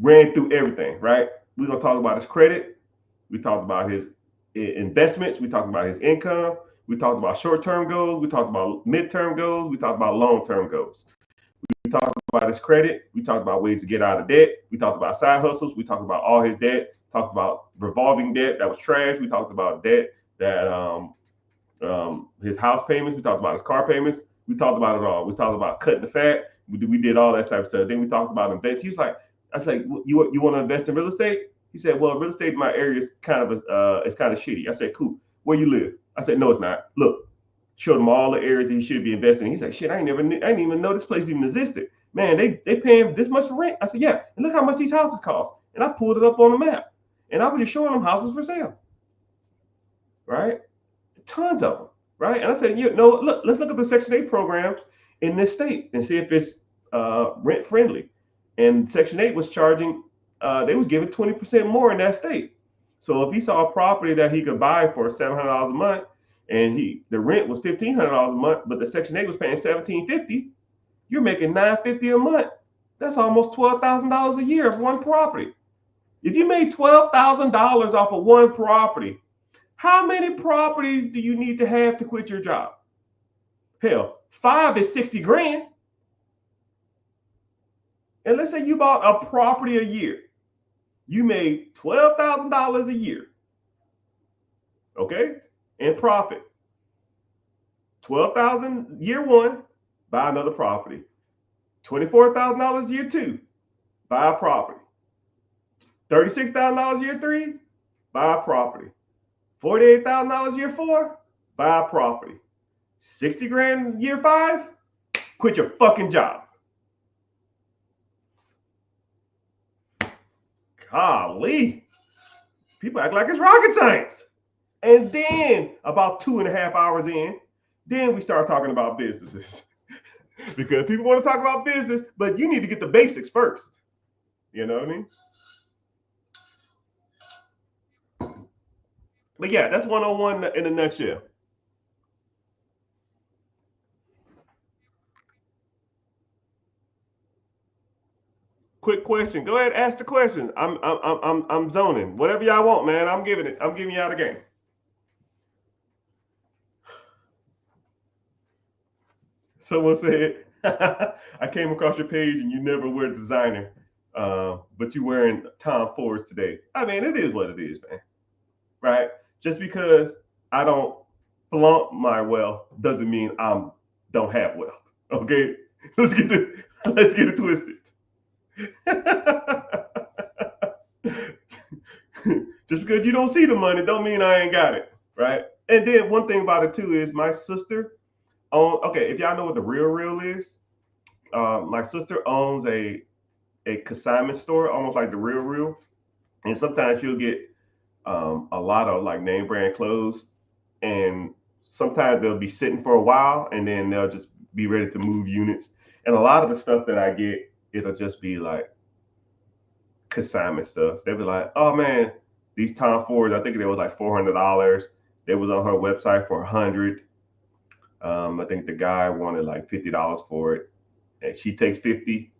ran through everything, right? We're gonna talk about his credit. We talked about his investments. We talked about his income. We talked about short-term goals. We talked about midterm goals. We talked about long-term goals. We talked about his credit. We talked about ways to get out of debt. We talked about side hustles. We talked about all his debt. Talked about revolving debt that was trash. We talked about debt that his house payments. We talked about his car payments. We talked about it all. We talked about cutting the fat. We did all that type of stuff. Then we talked about investments. He was like, I was like, you want to invest in real estate? He said, well, real estate in my area is kind of it's kind of shitty. I said, cool. Where you live? I said, no, it's not. Look, showed him all the areas that he should be investing in. He's like, shit, I didn't even know this place even existed. Man, they paying this much for rent. I said, yeah, and look how much these houses cost. And I pulled it up on the map, and I was just showing them houses for sale, right? Tons of them, right? And I said, you know, look, let's look at the Section 8 programs in this state and see if it's rent friendly. And Section 8 was charging, they was giving 20% more in that state. So if he saw a property that he could buy for $700 a month, and the rent was $1,500 a month, but the Section 8 was paying $1,750, you're making $950 a month. That's almost $12,000 a year of one property. If you made $12,000 off of one property, how many properties do you need to have to quit your job? Hell, 5 is 60 grand. And let's say you bought a property a year. You made $12,000 a year. Okay? In profit. 12,000 year one, buy another property. $24,000 year two, buy a property. $36,000 year three, buy a property. $48,000 year four, buy a property. 60 grand year five, quit your fucking job. Golly. People act like it's rocket science. And then about 2.5 hours in, then we start talking about businesses. Because people want to talk about business, but you need to get the basics first. You know what I mean? But yeah, that's 101 in a nutshell. Quick question. Go ahead, ask the question. I'm zoning. Whatever y'all want, man. I'm giving it. I'm giving y'all the game. Someone said, I came across your page and you never wear designer, but you wearing Tom Fords today. I mean, it is what it is, man. Right? Just because I don't flaunt my wealth doesn't mean I don't have wealth. Okay? Let's get it twisted. Just because you don't see the money don't mean I ain't got it, right? And then one thing about it too is my sister okay, if y'all know what the Real is, my sister owns a consignment store, almost like the Real, and sometimes she'll get a lot of like name brand clothes, and sometimes they'll be sitting for a while, and then they'll just be ready to move units. And a lot of the stuff that I get, it'll just be like consignment stuff. They'll be like, "Oh man, these Tom Fords, I think they was like $400. They was on her website for $100. I think the guy wanted like $50 for it, and she takes 50.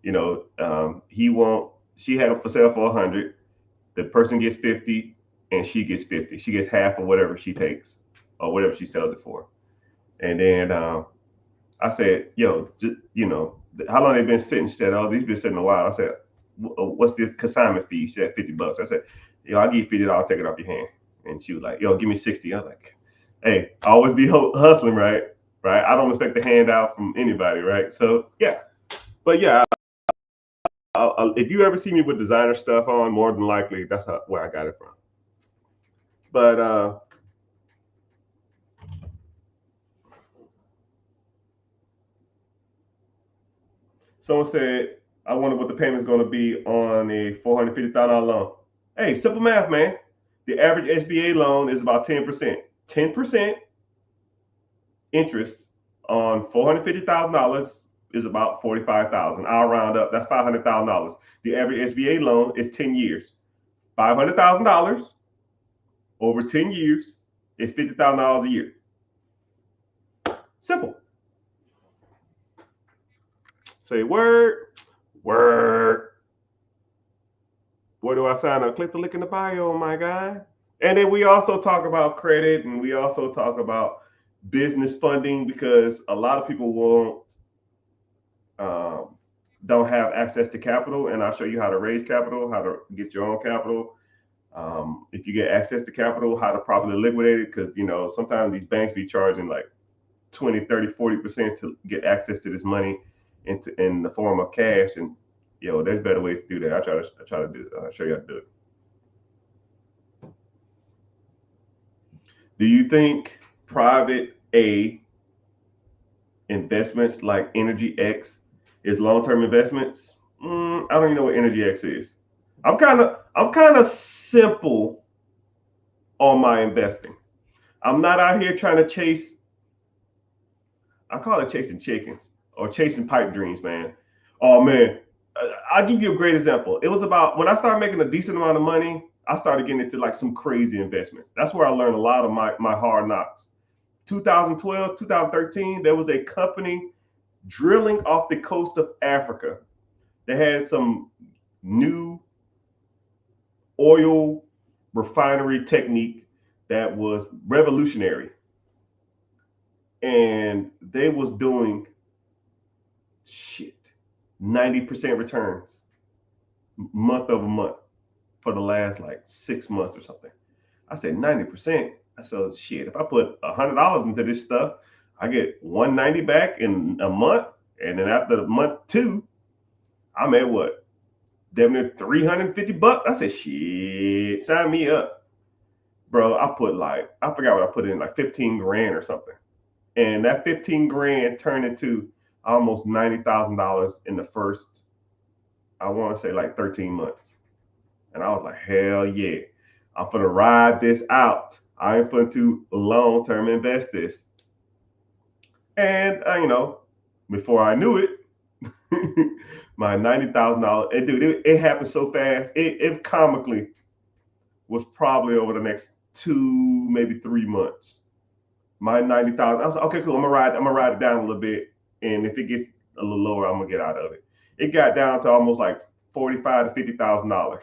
You know, he won't. She had them for sale for 100. The person gets 50, and she gets 50. She gets half of whatever she takes or whatever she sells it for. And then I said, "Yo, you know, how long they been sitting?" She said, "Oh, these been sitting a while." I said, "What's the consignment fee?" She said, $50. I said, "Yo, I'll give you $50. Take it off your hand." And she was like, "Yo, give me 60." I was like, hey, I always be hustling, right? Right. I don't expect a handout from anybody, right? So yeah, but yeah, if you ever see me with designer stuff on, more than likely that's where I got it from. But someone said, I wonder what the payment's going to be on a $450,000 loan. Hey, simple math, man. The average SBA loan is about 10%. 10% interest on $450,000 is about 45,000. I'll round up. That's $500,000. The average SBA loan is 10 years. $500,000 over 10 years is $50,000 a year. Simple. Say word, word. Where do I sign up? Click the link in the bio, my guy. And then we also talk about credit, and we also talk about business funding, because a lot of people don't have access to capital, and I'll show you how to raise capital, how to get your own capital. If you get access to capital, how to properly liquidate it, because you know sometimes these banks be charging like 20, 30, 40% to get access to this money. in the form of cash. And there's better ways to do that. I try to do. I'll show you how to do it. Do you think private A investments like Energy X is long-term investments? I don't even know what Energy X is. I'm kind of simple on my investing. I'm not out here trying to chase. I call it chasing chickens or chasing pipe dreams, man. Oh man, I'll give you a great example. It was about when I started making a decent amount of money. I started getting into like some crazy investments. That's where I learned a lot of my hard knocks. 2012, 2013, there was a company drilling off the coast of Africa. They had some new oil refinery technique that was revolutionary. And they was doing 90% returns month over month for the last like 6 months or something. I said 90%. I said, if I put $100 into this stuff, I get 190 back in a month. And then after the month 2, I'm at what? Damn near $350. I said, sign me up. Bro, I forgot what I put in, like 15 grand or something. And that 15 grand turned into almost $90,000 in the first, I want to say like 13 months. And I was like, hell yeah, I'm going to ride this out. I ain't going to long-term invest this. And, before I knew it, my $90,000, dude, it happened so fast. It comically was probably over the next 2, maybe 3 months. My 90,000, I was like, okay, cool. I'm gonna ride it down a little bit, and if it gets a little lower, I'm gonna get out of it. It got down to almost like $45,000 to $50,000,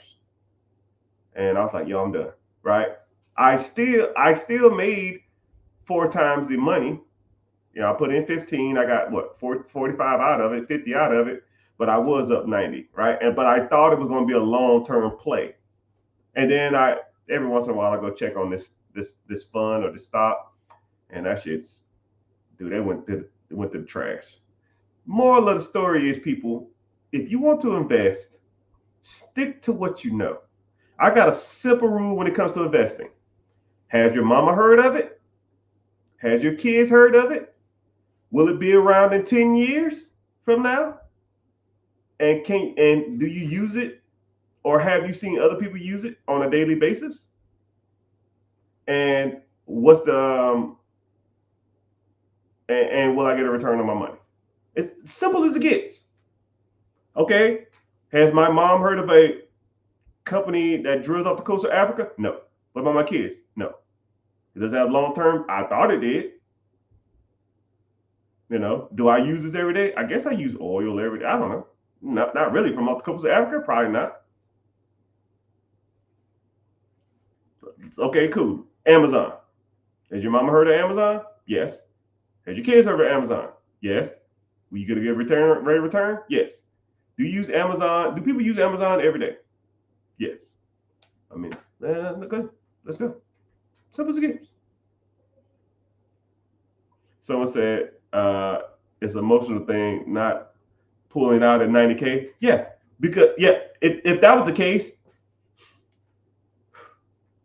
and I was like, yo, I'm done. Right? I still made 4 times the money. I put in 15. I got what 45 out of it, 50 out of it, but I was up 90. Right? But I thought it was gonna be a long-term play, and then every once in a while I go check on this fund or this stock. And that shit's, dude, it went to the trash. Moral of the story is, people, if you want to invest, stick to what you know. I got a simple rule when it comes to investing. Has your mama heard of it? Has your kids heard of it? Will it be around in 10 years from now? And do you use it, or have you seen other people use it on a daily basis? And what's the and will I get a return on my money? It's simple as it gets. Okay. Has my mom heard of a company that drills off the coast of Africa? No. What about my kids? No. It doesn't have long term. I thought it did. Do I use this every day? I guess I use oil every day. I don't know. Not really. From off the coast of Africa? Probably not. Okay, cool. Amazon. Has your mama heard of Amazon? Yes. Has your kids heard of Amazon? Yes. Will you get a good rate of return? Yes. Do you use Amazon? Do people use Amazon every day? Yes. I mean, okay, let's go. Simple as it gets. Someone said it's an emotional thing, not pulling out at 90K. Yeah, because if that was the case,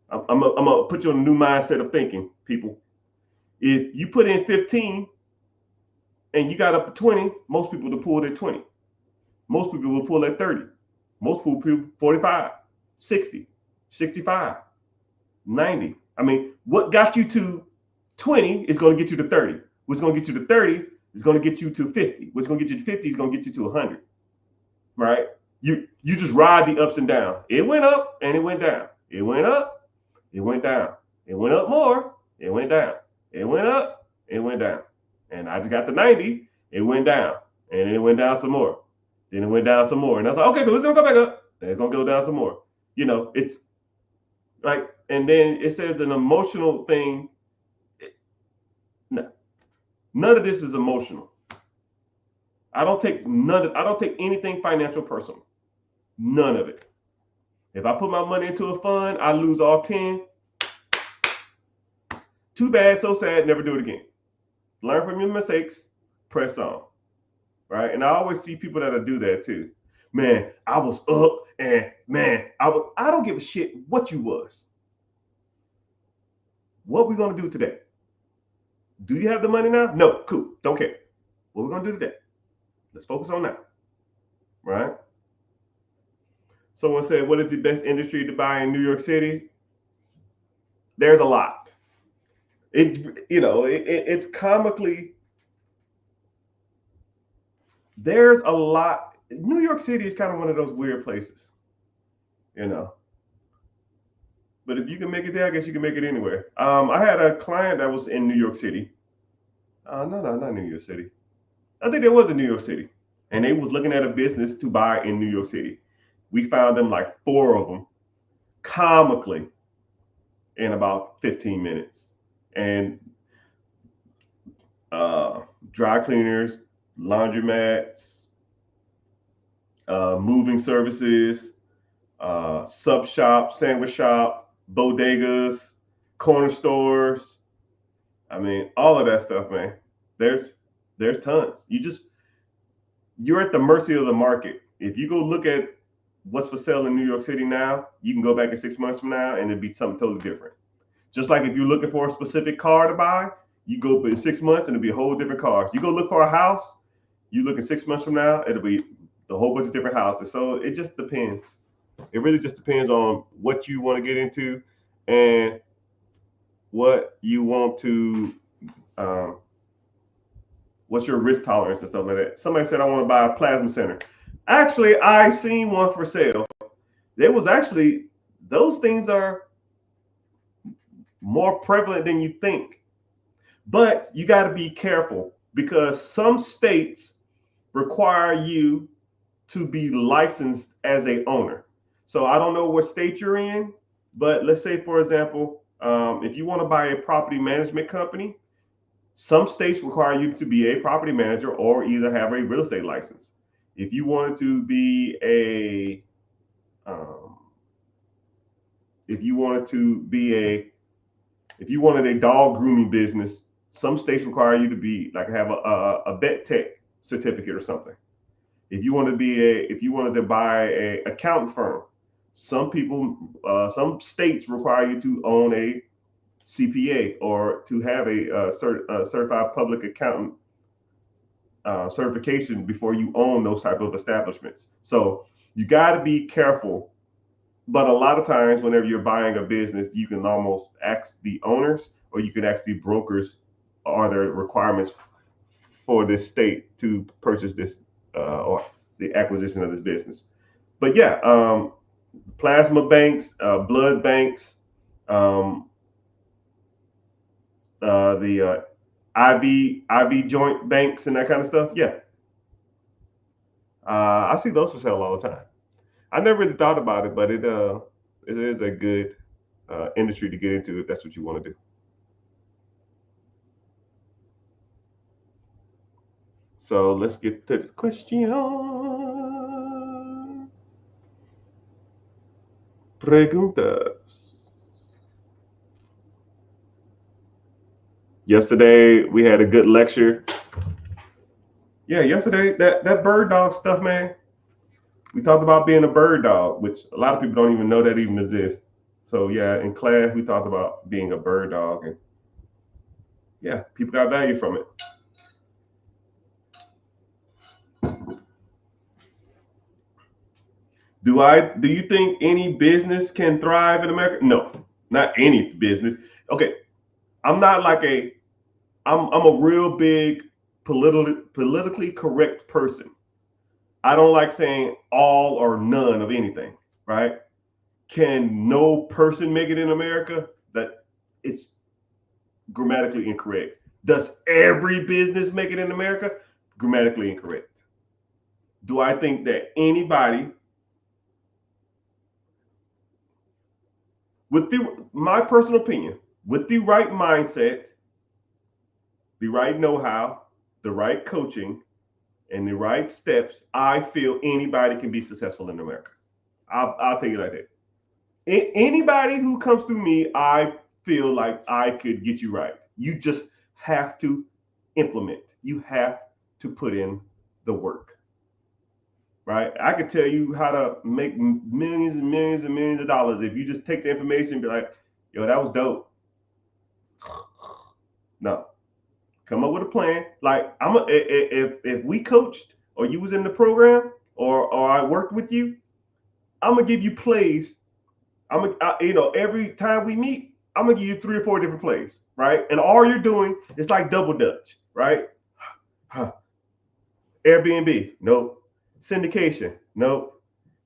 I'm gonna put you on a new mindset of thinking, people. If you put in 15 and you got up to 20, most people will pull at 20. Most people will pull at 30. Most people 45, 60, 65, 90. I mean, what got you to 20 is going to get you to 30. What's going to get you to 30 is going to get you to 50. What's going to get you to 50 is going to get you to 100. Right? You just ride the ups and downs. It went up and it went down. It went up, it went down. It went up more, it went down. It went up, it went down. And I just got to 90, it went down. And it went down some more. Then it went down some more. And I was like, okay, cool, it's going to go back up. And it's going to go down some more. It's like, and then it says an emotional thing. No, none of this is emotional. I don't take anything financial personal. None of it. If I put my money into a fund, I lose all 10. Too bad, so sad, never do it again. Learn from your mistakes, press on. right? And I always see people that'll do that too. Man, I was up, and man, I don't give a shit what you was. What we gonna do today? Do you have the money now? No, cool, don't care. What we gonna do today? Let's focus on that, right? Someone said, what is the best industry to buy in New York City? There's a lot. It's comically, there's a lot. New York City is kind of one of those weird places, you know. But if you can make it there, I guess you can make it anywhere. I had a client that was in New York City. No, not New York City. I think there was in New York City, and they was looking at a business to buy in New York City. We found them like 4 of them, comically, in about 15 minutes, and dry cleaners, laundromats, moving services, sub shop, sandwich shop, bodegas, corner stores. I mean, all of that stuff, man. There's tons. You're at the mercy of the market. If you go look at what's for sale in New York City now, you can go back in 6 months from now and it'd be something totally different. Just like if you're looking for a specific car to buy, you go in 6 months and it'll be a whole different car. You go look for a house, you look in 6 months from now, it'll be a whole bunch of different houses. So it just depends. It really just depends on what you want to get into and what you want to, what's your risk tolerance and stuff like that. Somebody said, I want to buy a plasma center. Actually, I seen one for sale. There was actually, those things are more prevalent than you think. But you got to be careful because some states require you to be licensed as a owner. So I don't know what state you're in, but let's say, for example, if you want to buy a property management company, some states require you to be a property manager or either have a real estate license. If you wanted to be if you wanted a dog grooming business, some states require you to be like have a vet tech certificate or something. If you wanted to buy a accountant firm, some states require you to own a CPA or to have a certified public accountant certification before you own those type of establishments. So you got to be careful. But a lot of times, whenever you're buying a business, you can almost ask the owners, or you can ask the brokers, are there requirements for this state to purchase this or the acquisition of this business? But yeah, plasma banks, blood banks, the IV joint banks, and that kind of stuff. Yeah, I see those for sale all the time. I never really thought about it, but it is a good industry to get into if that's what you want to do. So let's get to the question. Preguntas. Yesterday we had a good lecture. Yeah, yesterday that bird dog stuff, man. We talked about being a bird dog, which a lot of people don't even know that even exists. So yeah, in class we talked about being a bird dog, and yeah, people got value from it. Do you think any business can thrive in America? No, not any business. Okay, I'm not like I'm a real big politically correct person. I don't like saying all or none of anything, right? Can no person make it in America? That it's grammatically incorrect. Does every business make it in America? Grammatically incorrect. Do I think that anybody my personal opinion, with the right mindset, the right know-how, the right coaching, and the right steps, I feel anybody can be successful in America. I'll tell you like that. Anybody who comes through me, I feel like I could get you right. You just have to implement. You have to put in the work, right? I could tell you how to make millions and millions and millions of dollars if you just take the information and be like, yo, that was dope. No, come up with a plan. Like if we coached or you was in the program or I worked with you, I'm gonna give you plays. Every time we meet, I'm gonna give you 3 or 4 different plays, right? And all you're doing is like double dutch, right? Airbnb, nope. Syndication, nope.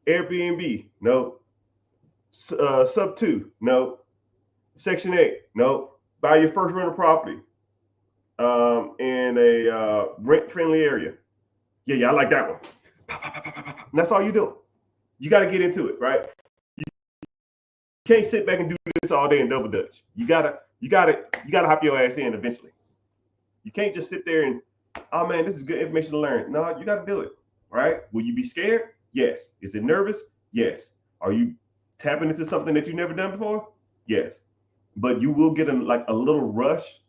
Airbnb, nope. Sub 2, nope. Section 8, nope. Buy your first rental property in a rent-friendly area. Yeah, I like that one. And that's all you do. You got to get into it, right? You can't sit back and do this all day and double dutch. You gotta hop your ass in eventually. You can't just sit there and, oh man, this is good information to learn. No, you got to do it, right? Will you be scared? Yes. Is it nervous? Yes. Are you tapping into something that you've never done before? Yes. But you will get a little rush,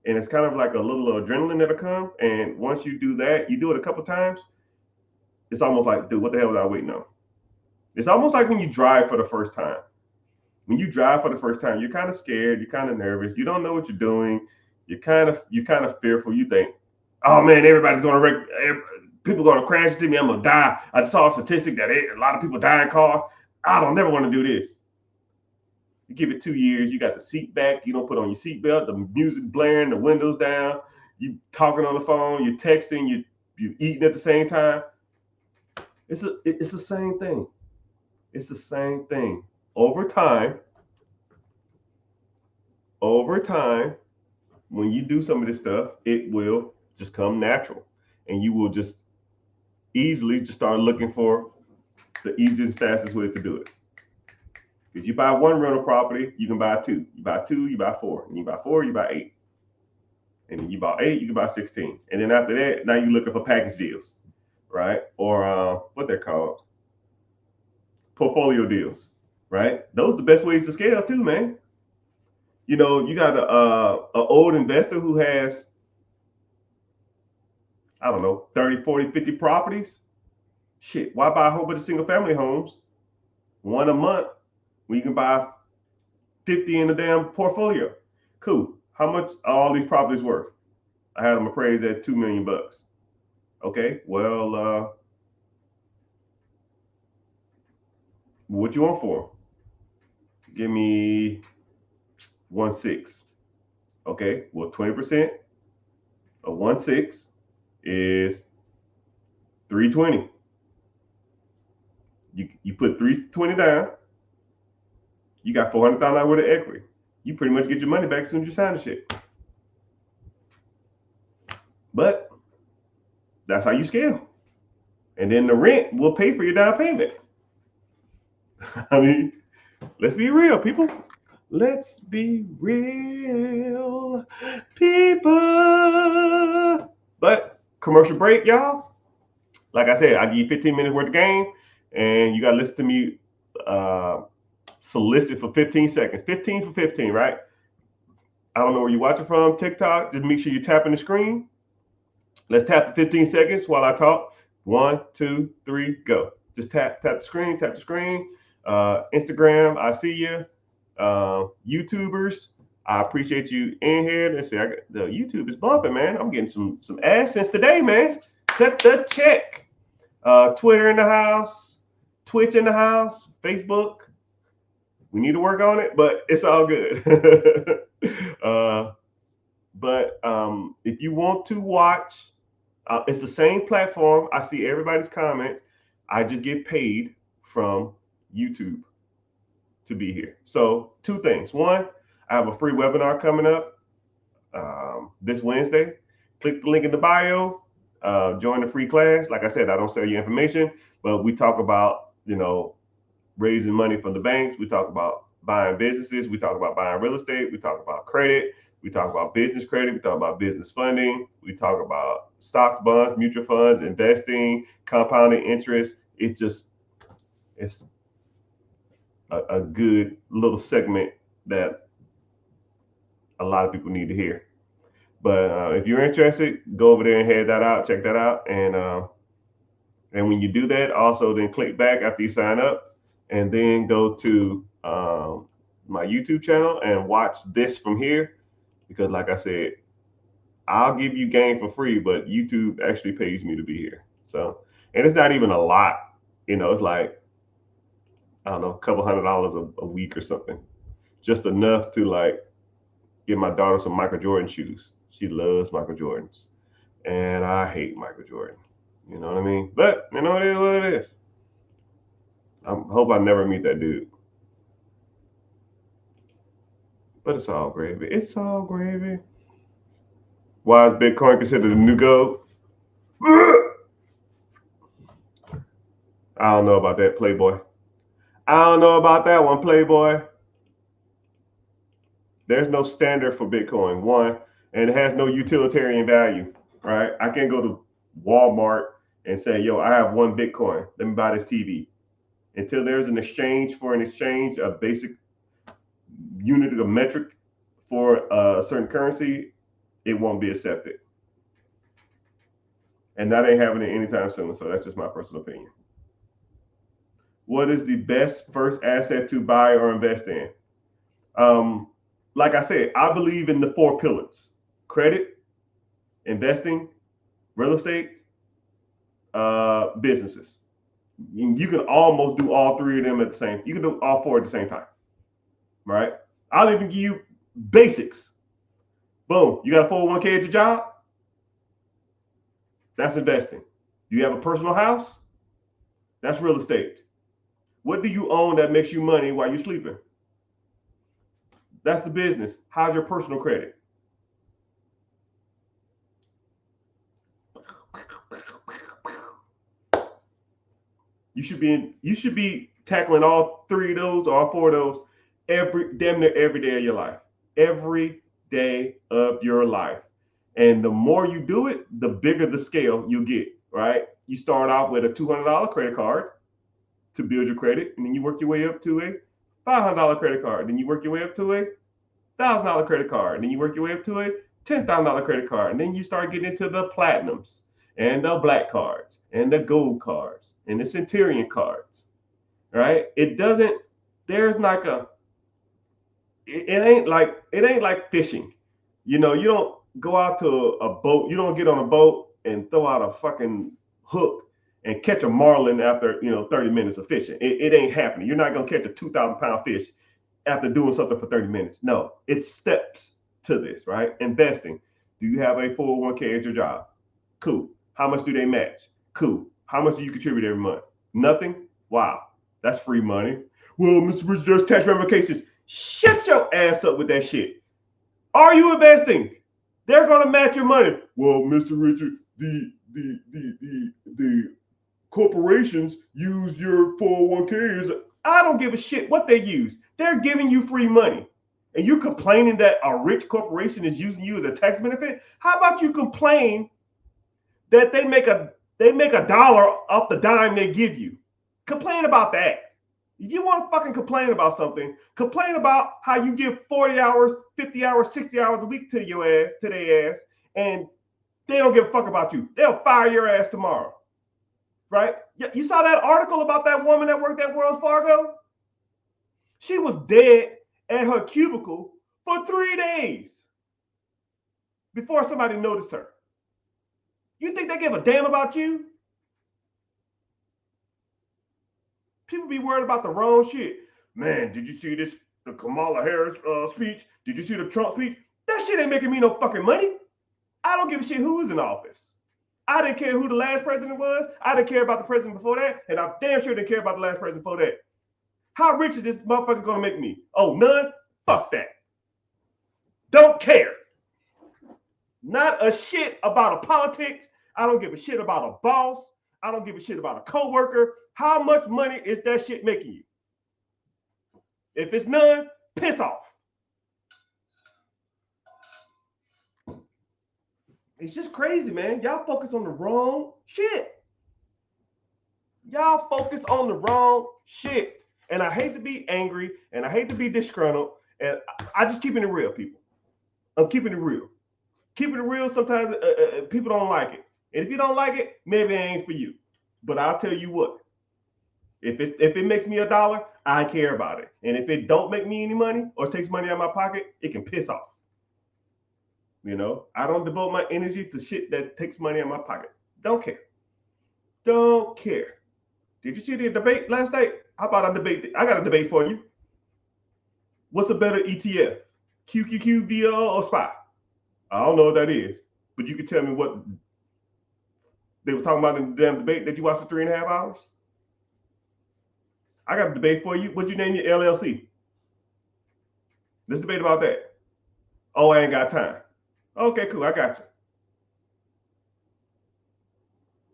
and it's kind of like a little adrenaline that'll come. And once you do that, you do it a couple times, it's almost like, dude, what the hell was I waiting on? It's almost like when you drive for the first time. When you drive for the first time, you're kind of scared, you're kind of nervous, you don't know what you're doing, you're kind of fearful. You think, oh man, everybody's gonna wreck, people are gonna crash into me, I'm gonna die. I saw a statistic that a lot of people die in cars. I don't never want to do this. You give it 2 years, you got the seat back, you don't put on your seatbelt, the music blaring, the windows down, you talking on the phone, you're texting, you eating at the same time. It's the same thing. It's the same thing. Over time, when you do some of this stuff, it will just come natural, and you will just easily just start looking for the easiest, fastest way to do it. If you buy one rental property, you can buy 2. You buy 2, you buy 4. And you buy 4, you buy 8. And then you buy 8, you can buy 16. And then after that, now you're looking for package deals, right? Or what they're called, portfolio deals, right? Those are the best ways to scale too, man. You know, you got a old investor who has, I don't know, 30, 40, 50 properties. Shit, why buy a whole bunch of single family homes, one a month, when you can buy 50 in the damn portfolio? Cool. How much are all these properties worth? I had them appraised at $2 million. Okay, well, what you want for them? Give me 1.6. Okay, well, 20% of 1.6 is 320. You put 320 down, you got $400,000 worth of equity. You pretty much get your money back as soon as you sign the shit. But that's how you scale. And then the rent will pay for your down payment. I mean, let's be real, people. Let's be real, people. But commercial break, y'all. Like I said, I give you 15 minutes worth of game, and you got to listen to me solicit for 15 seconds. 15 for 15, right? I don't know where you're watching from, TikTok. Just make sure you tap in the screen. Let's tap for 15 seconds while I talk. 1, 2, 3, go. Just tap the screen, tap the screen. Instagram, I see you. YouTubers, I appreciate you in here. Let's see, the YouTube is bumping, man. I'm getting some AdSense today, man. Cut the check. Twitter in the house, Twitch in the house, Facebook. We need to work on it, but it's all good. But if you want to watch, it's the same platform. I see everybody's comments. I just get paid from YouTube to be here. So 2 things. 1, I have a free webinar coming up this Wednesday. Click the link in the bio. Join the free class. Like I said, I don't sell you information, but we talk about, raising money from the banks. We talk about buying businesses. We talk about buying real estate. We talk about credit. We talk about business credit. We talk about business funding. We talk about stocks, bonds, mutual funds, investing, compounding interest. It's a good little segment that a lot of people need to hear. But if you're interested, go over there and head that out, check that out, and when you do that, also then click back after you sign up, and then go to my YouTube channel and watch this from here, because like I said, I'll give you game for free, but YouTube actually pays me to be here. So, and it's not even a lot, it's like, I don't know, a couple $100 a week or something, just enough to like get my daughter some Michael Jordan shoes. She loves Michael Jordans, and I hate Michael Jordan. You know what I mean? But it is what it is. I hope I never meet that dude. But it's all gravy. It's all gravy. Why is Bitcoin considered the new gold? I don't know about that, Playboy. I don't know about that one, Playboy. There's no standard for Bitcoin, one, and it has no utilitarian value, right? I can't go to Walmart and say, yo, I have one Bitcoin. Let me buy this TV. Until there's an exchange for an exchange, a basic unit of metric for a certain currency, it won't be accepted. And that ain't happening anytime soon. So that's just my personal opinion. What is the best first asset to buy or invest in? Like I said, I believe in the 4 pillars: credit, investing, real estate, businesses. You can almost do all 3 of them at the same. You can do all 4 at the same time, right? I'll even give you basics. Boom, you got a 401k at your job? That's investing. Do you have a personal house? That's real estate. What do you own that makes you money while you're sleeping? That's the business. How's your personal credit? You should be tackling all 3 of those or all 4 of those damn near every day of your life. Every day of your life. And the more you do it, the bigger the scale you get, right? You start off with a $200 credit card to build your credit, and then you work your way up to a $500 credit card. Then you work your way up to a $1,000 credit card. And then you work your way up to a $10,000 credit card. And then you start getting into the platinums and the black cards and the gold cards and the centurion cards, right? It ain't like fishing. You don't go out to a boat. You don't get on a boat and throw out a fucking hook and catch a marlin after 30 minutes of fishing. It ain't happening. You're not gonna catch a 2,000-pound fish after doing something for 30 minutes. No, it's steps to this, right? Investing. Do you have a 401k at your job? Cool. How much do they match? Cool. How much do you contribute every month? Nothing? Wow, that's free money. Well, Mr. Richard, there's tax ramifications. Shut your ass up with that shit. Are you investing? They're gonna match your money. Well, Mr. Richard, the corporations use your 401ks. I don't give a shit what they use. They're giving you free money. And you complaining that a rich corporation is using you as a tax benefit? How about you complain that they make a dollar off the dime they give you? Complain about that. If you want to fucking complain about something, complain about how you give 40 hours, 50 hours, 60 hours a week to their ass, and they don't give a fuck about you. They'll fire your ass tomorrow. Right? You saw that article about that woman that worked at Wells Fargo? She was dead at her cubicle for 3 days before somebody noticed her. You think they give a damn about you? People be worried about the wrong shit. Man, did you see the Kamala Harris speech? Did you see the Trump speech? That shit ain't making me no fucking money. I don't give a shit who's in office. I didn't care who the last president was. I didn't care about the president before that. And I damn sure didn't care about the last president before that. How rich is this motherfucker gonna make me? Oh, none? Fuck that. Don't care. Not a shit about a politics. I don't give a shit about a boss. I don't give a shit about a coworker. How much money is that shit making you? If it's none, piss off. It's just crazy, man. Y'all focus on the wrong shit. Y'all focus on the wrong shit. And I hate to be angry and I hate to be disgruntled. And I just keeping it real, people. I'm keeping it real. Keeping it real, sometimes people don't like it. And if you don't like it, maybe it ain't for you. But I'll tell you what, if it makes me $1, I care about it. And if it don't make me any money or takes money out of my pocket, it can piss off. You know, I don't devote my energy to shit that takes money out of my pocket. Don't care. Don't care. Did you see the debate last night? How about a debate? I got a debate for you. What's a better ETF? QQQ, VL, or SPY? I don't know what that is, but you can tell me what they were talking about in the damn debate that you watched for 3.5 hours. I got a debate for you. What'd you name your LLC? Let's debate about that. Oh, I ain't got time. Okay, cool. I got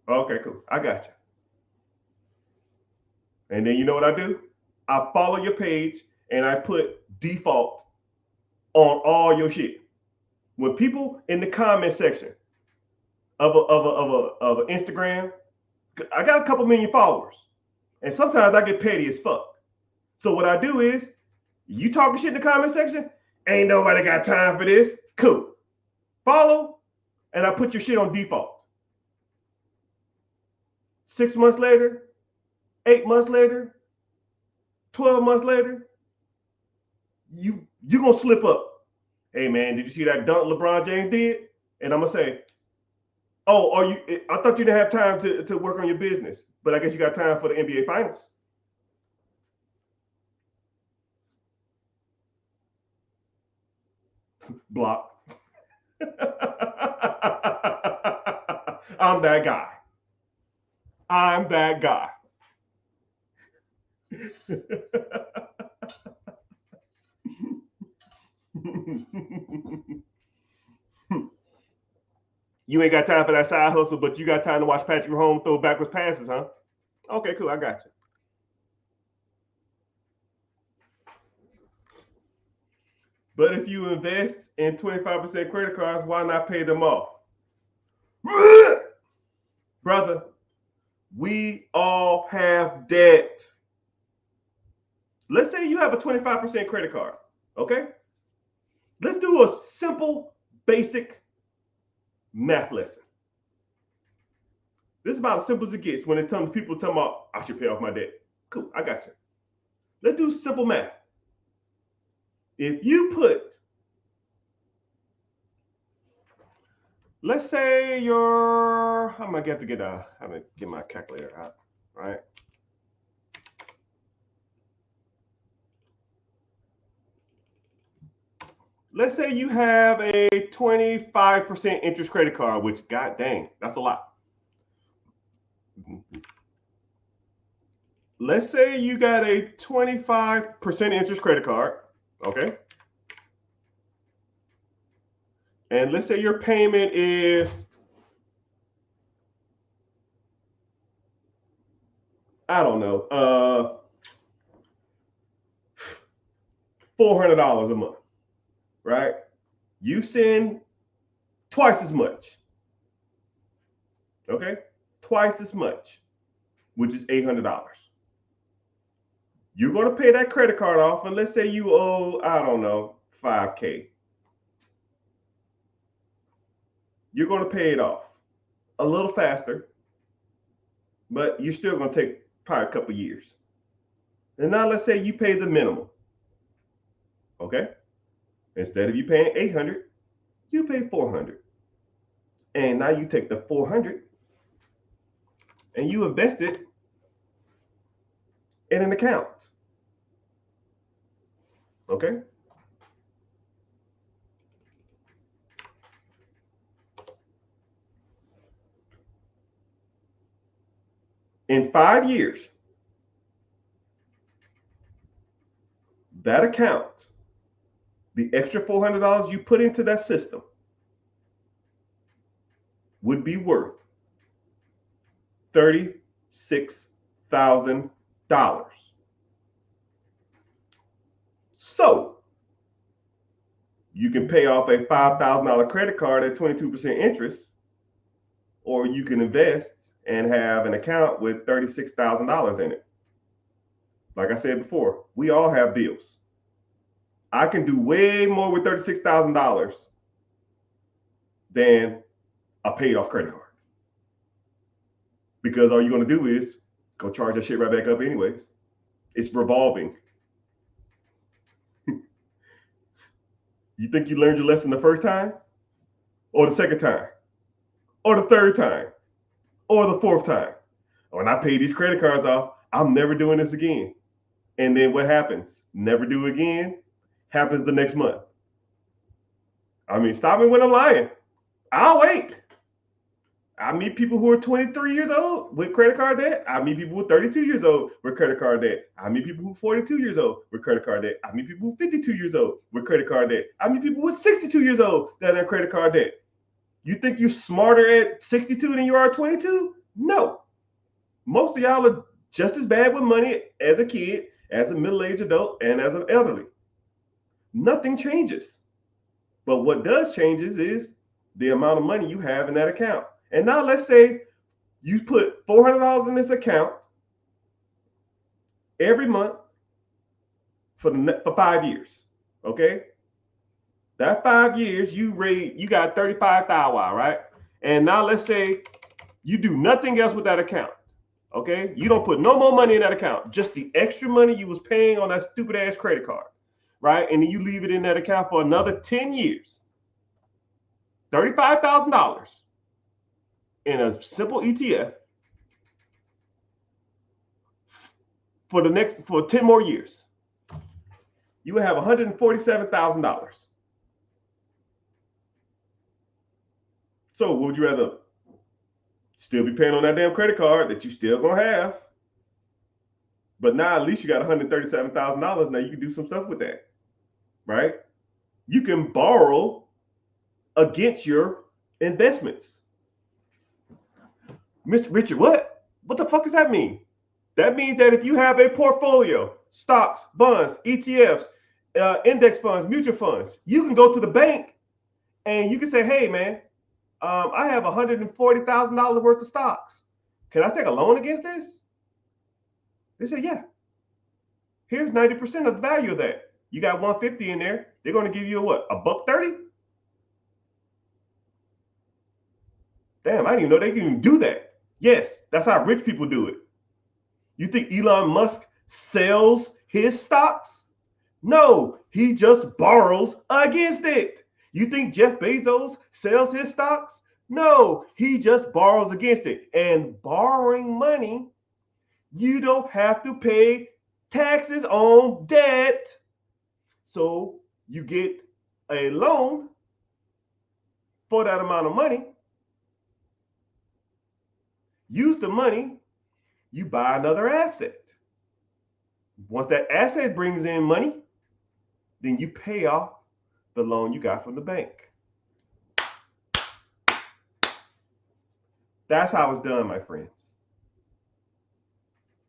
you. Okay, cool. I got you. And then you know what I do? I follow your page and I put default on all your shit. When people in the comment section of an Instagram, I got a couple million followers, and sometimes I get petty as fuck. So what I do is, you talking shit in the comment section, ain't nobody got time for this. Cool. Follow, and I put your shit on default. 6 months later, 8 months later, 12 months later, you gonna slip up. Hey man, did you see that dunk LeBron James did? And I'm gonna say, oh, I thought you didn't have time to work on your business, but I guess you got time for the NBA Finals. Block. I'm that guy. I'm that guy. You ain't got time for that side hustle, but you got time to watch Patrick Mahomes throw backwards passes, huh? Okay, cool. I got you. But if you invest in 25% credit cards, why not pay them off? Brother, we all have debt. Let's say you have a 25% credit card, okay? Let's do a simple, basic math lesson. This is about as simple as it gets when it comes to people talking about, I should pay off my debt. Cool, I got you. Let's do simple math. If you put, let's say I'm gonna get my calculator out, right? Let's say you have a 25% interest credit card, which, god dang, that's a lot. Let's say you got a 25% interest credit card, okay? And let's say your payment is, I don't know, $400 a month, right? You send twice as much, okay? Twice as much, which is $800. You're going to pay that credit card off, and let's say you owe, I don't know, $5K. You're going to pay it off a little faster, but you're still going to take probably a couple years. And now let's say you pay the minimum, okay? Instead of you paying 800, you pay 400. And now you take the 400 and you invest it in an account, okay? In 5 years, that account, the extra $400 you put into that system, would be worth $36,000. So you can pay off a $5,000 credit card at 22% interest, or you can invest and have an account with $36,000 in it. Like I said before, we all have bills. I can do way more with $36,000 than a paid off credit card. Because all you're going to do is go charge that shit right back up anyways. It's revolving. You think you learned your lesson the first time? Or the second time? Or the third time? Or the fourth time? When I pay these credit cards off, I'm never doing this again. And then what happens? Never do again. Happens the next month. I mean, stop me when I'm lying. I'll wait. I meet people who are 23 years old with credit card debt. I meet people who are 32 years old with credit card debt. I meet people who are 42 years old with credit card debt. I meet people who are 52 years old with credit card debt. I meet people who are 62 years old that have credit card debt. You think you're smarter at 62 than you are at 22? No. Most of y'all are just as bad with money as a kid, as a middle-aged adult, and as an elderly. Nothing changes. But what does change is the amount of money you have in that account. And now let's say you put $400 in this account every month for 5 years. Okay? That 5 years you got 35,000, right? And now let's say you do nothing else with that account. Okay? You don't put no more money in that account, just the extra money you was paying on that stupid ass credit card, right? And then you leave it in that account for another 10 years. $35,000 in a simple ETF for 10 more years. You would have $147,000. So would you rather still be paying on that damn credit card that you still gonna have? But now at least you got $137,000. Now you can do some stuff with that, right? You can borrow against your investments. Mr. Richard, what? What the fuck does that mean? That means that if you have a portfolio, stocks, bonds, ETFs, index funds, mutual funds, you can go to the bank and you can say, hey, man, I have $140,000 worth of stocks. Can I take a loan against this? They say, yeah. Here's 90% of the value of that. You got 150 in there. They're going to give you what? $1.30? Damn, I didn't even know they can even do that. Yes, that's how rich people do it. You think Elon Musk sells his stocks? No, he just borrows against it. You think Jeff Bezos sells his stocks? No, he just borrows against it. And borrowing money, you don't have to pay taxes on debt. So you get a loan for that amount of money. Use the money, you buy another asset. Once that asset brings in money, then you pay off the loan you got from the bank. That's how it's done, my friends.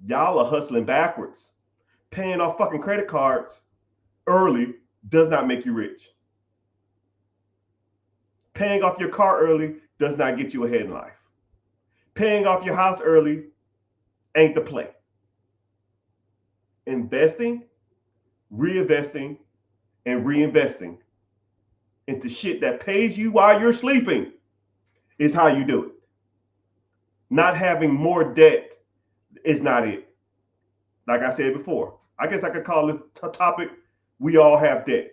Y'all are hustling backwards. Paying off fucking credit cards early does not make you rich. Paying off your car early does not get you ahead in life. Paying off your house early ain't the play. Investing, reinvesting, and reinvesting into shit that pays you while you're sleeping is how you do it. Not having more debt is not it. Like I said before, I guess I could call this topic, we all have debt.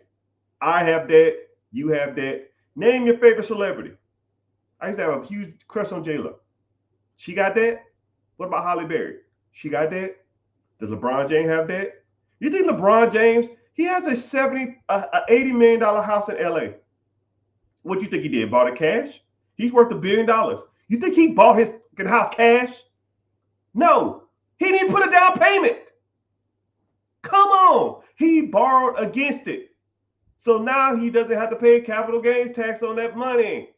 I have debt, you have debt. Name your favorite celebrity. I used to have a huge crush on J-Lo. She got debt? What about Halle Berry? She got debt? Does LeBron James have debt? You think LeBron James, he has a $80 million house in LA. What do you think he did? Bought it cash? He's worth $1 billion. You think he bought his house cash? No, he didn't put a down payment. Come on, he borrowed against it. So now he doesn't have to pay capital gains tax on that money.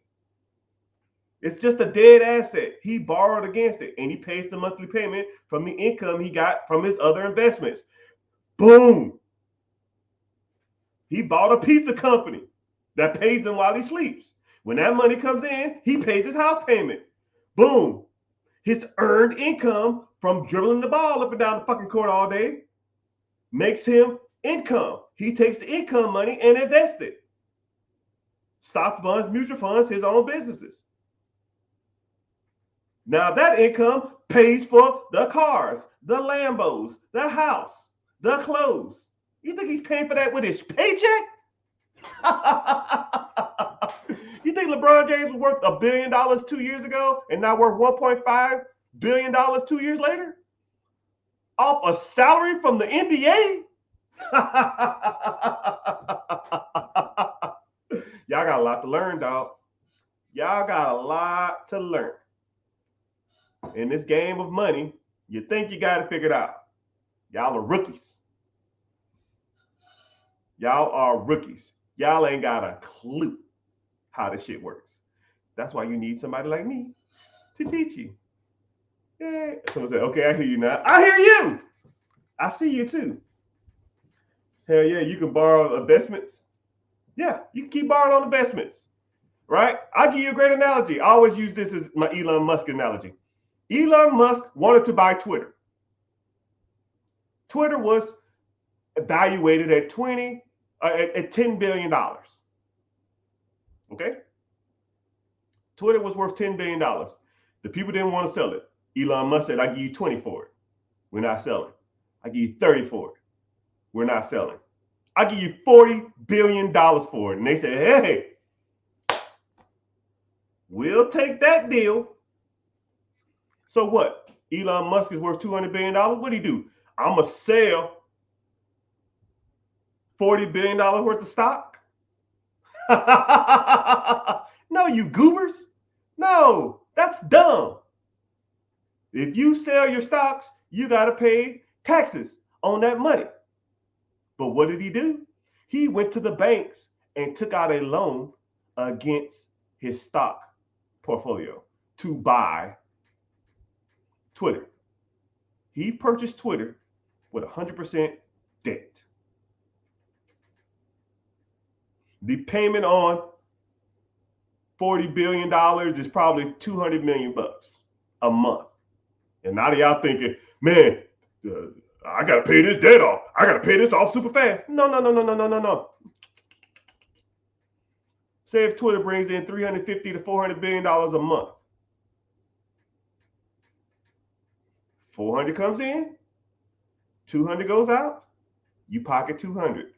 It's just a dead asset. He borrowed against it and he pays the monthly payment from the income he got from his other investments. Boom. He bought a pizza company that pays him while he sleeps. When that money comes in, he pays his house payment. Boom. His earned income from dribbling the ball up and down the fucking court all day makes him income. He takes the income money and invests it. Stock funds, mutual funds, his own businesses. Now that income pays for the cars, the Lambos, the house, the clothes. You think he's paying for that with his paycheck? You think LeBron James was worth $1 billion 2 years ago and now worth $1.5 billion 2 years later? Off a salary from the NBA? Y'all got a lot to learn, dog. Y'all got a lot to learn. In this game of money, you think you got it figured out. Y'all are rookies. Y'all are rookies. Y'all ain't got a clue how this shit works. That's why you need somebody like me to teach you. Yeah. Someone said, okay, I hear you now. I hear you. I see you too. Hell yeah, you can borrow investments. Yeah, you can keep borrowing on investments, right? I'll give you a great analogy. I always use this as my Elon Musk analogy. Elon Musk wanted to buy Twitter. Twitter was evaluated at $10 billion. Okay? Twitter was worth $10 billion. The people didn't want to sell it. Elon Musk said, I give you 20 for it. We're not selling. I give you 30 for it. We're not selling. I give you $40 billion for it. And they said, hey, we'll take that deal. So what? Elon Musk is worth $200 billion. What do he do? I'm going to sell $40 billion worth of stock? No, you goobers. No, that's dumb. If you sell your stocks, you got to pay taxes on that money. But what did he do? He went to the banks and took out a loan against his stock portfolio to buy Twitter. He purchased Twitter with 100% debt. The payment on $40 billion is probably $200 million a month. And now y'all thinking, man, I got to pay this debt off. I got to pay this off super fast. No. Say if Twitter brings in $350 to $400 billion a month. 400 comes in, 200 goes out, you pocket 200.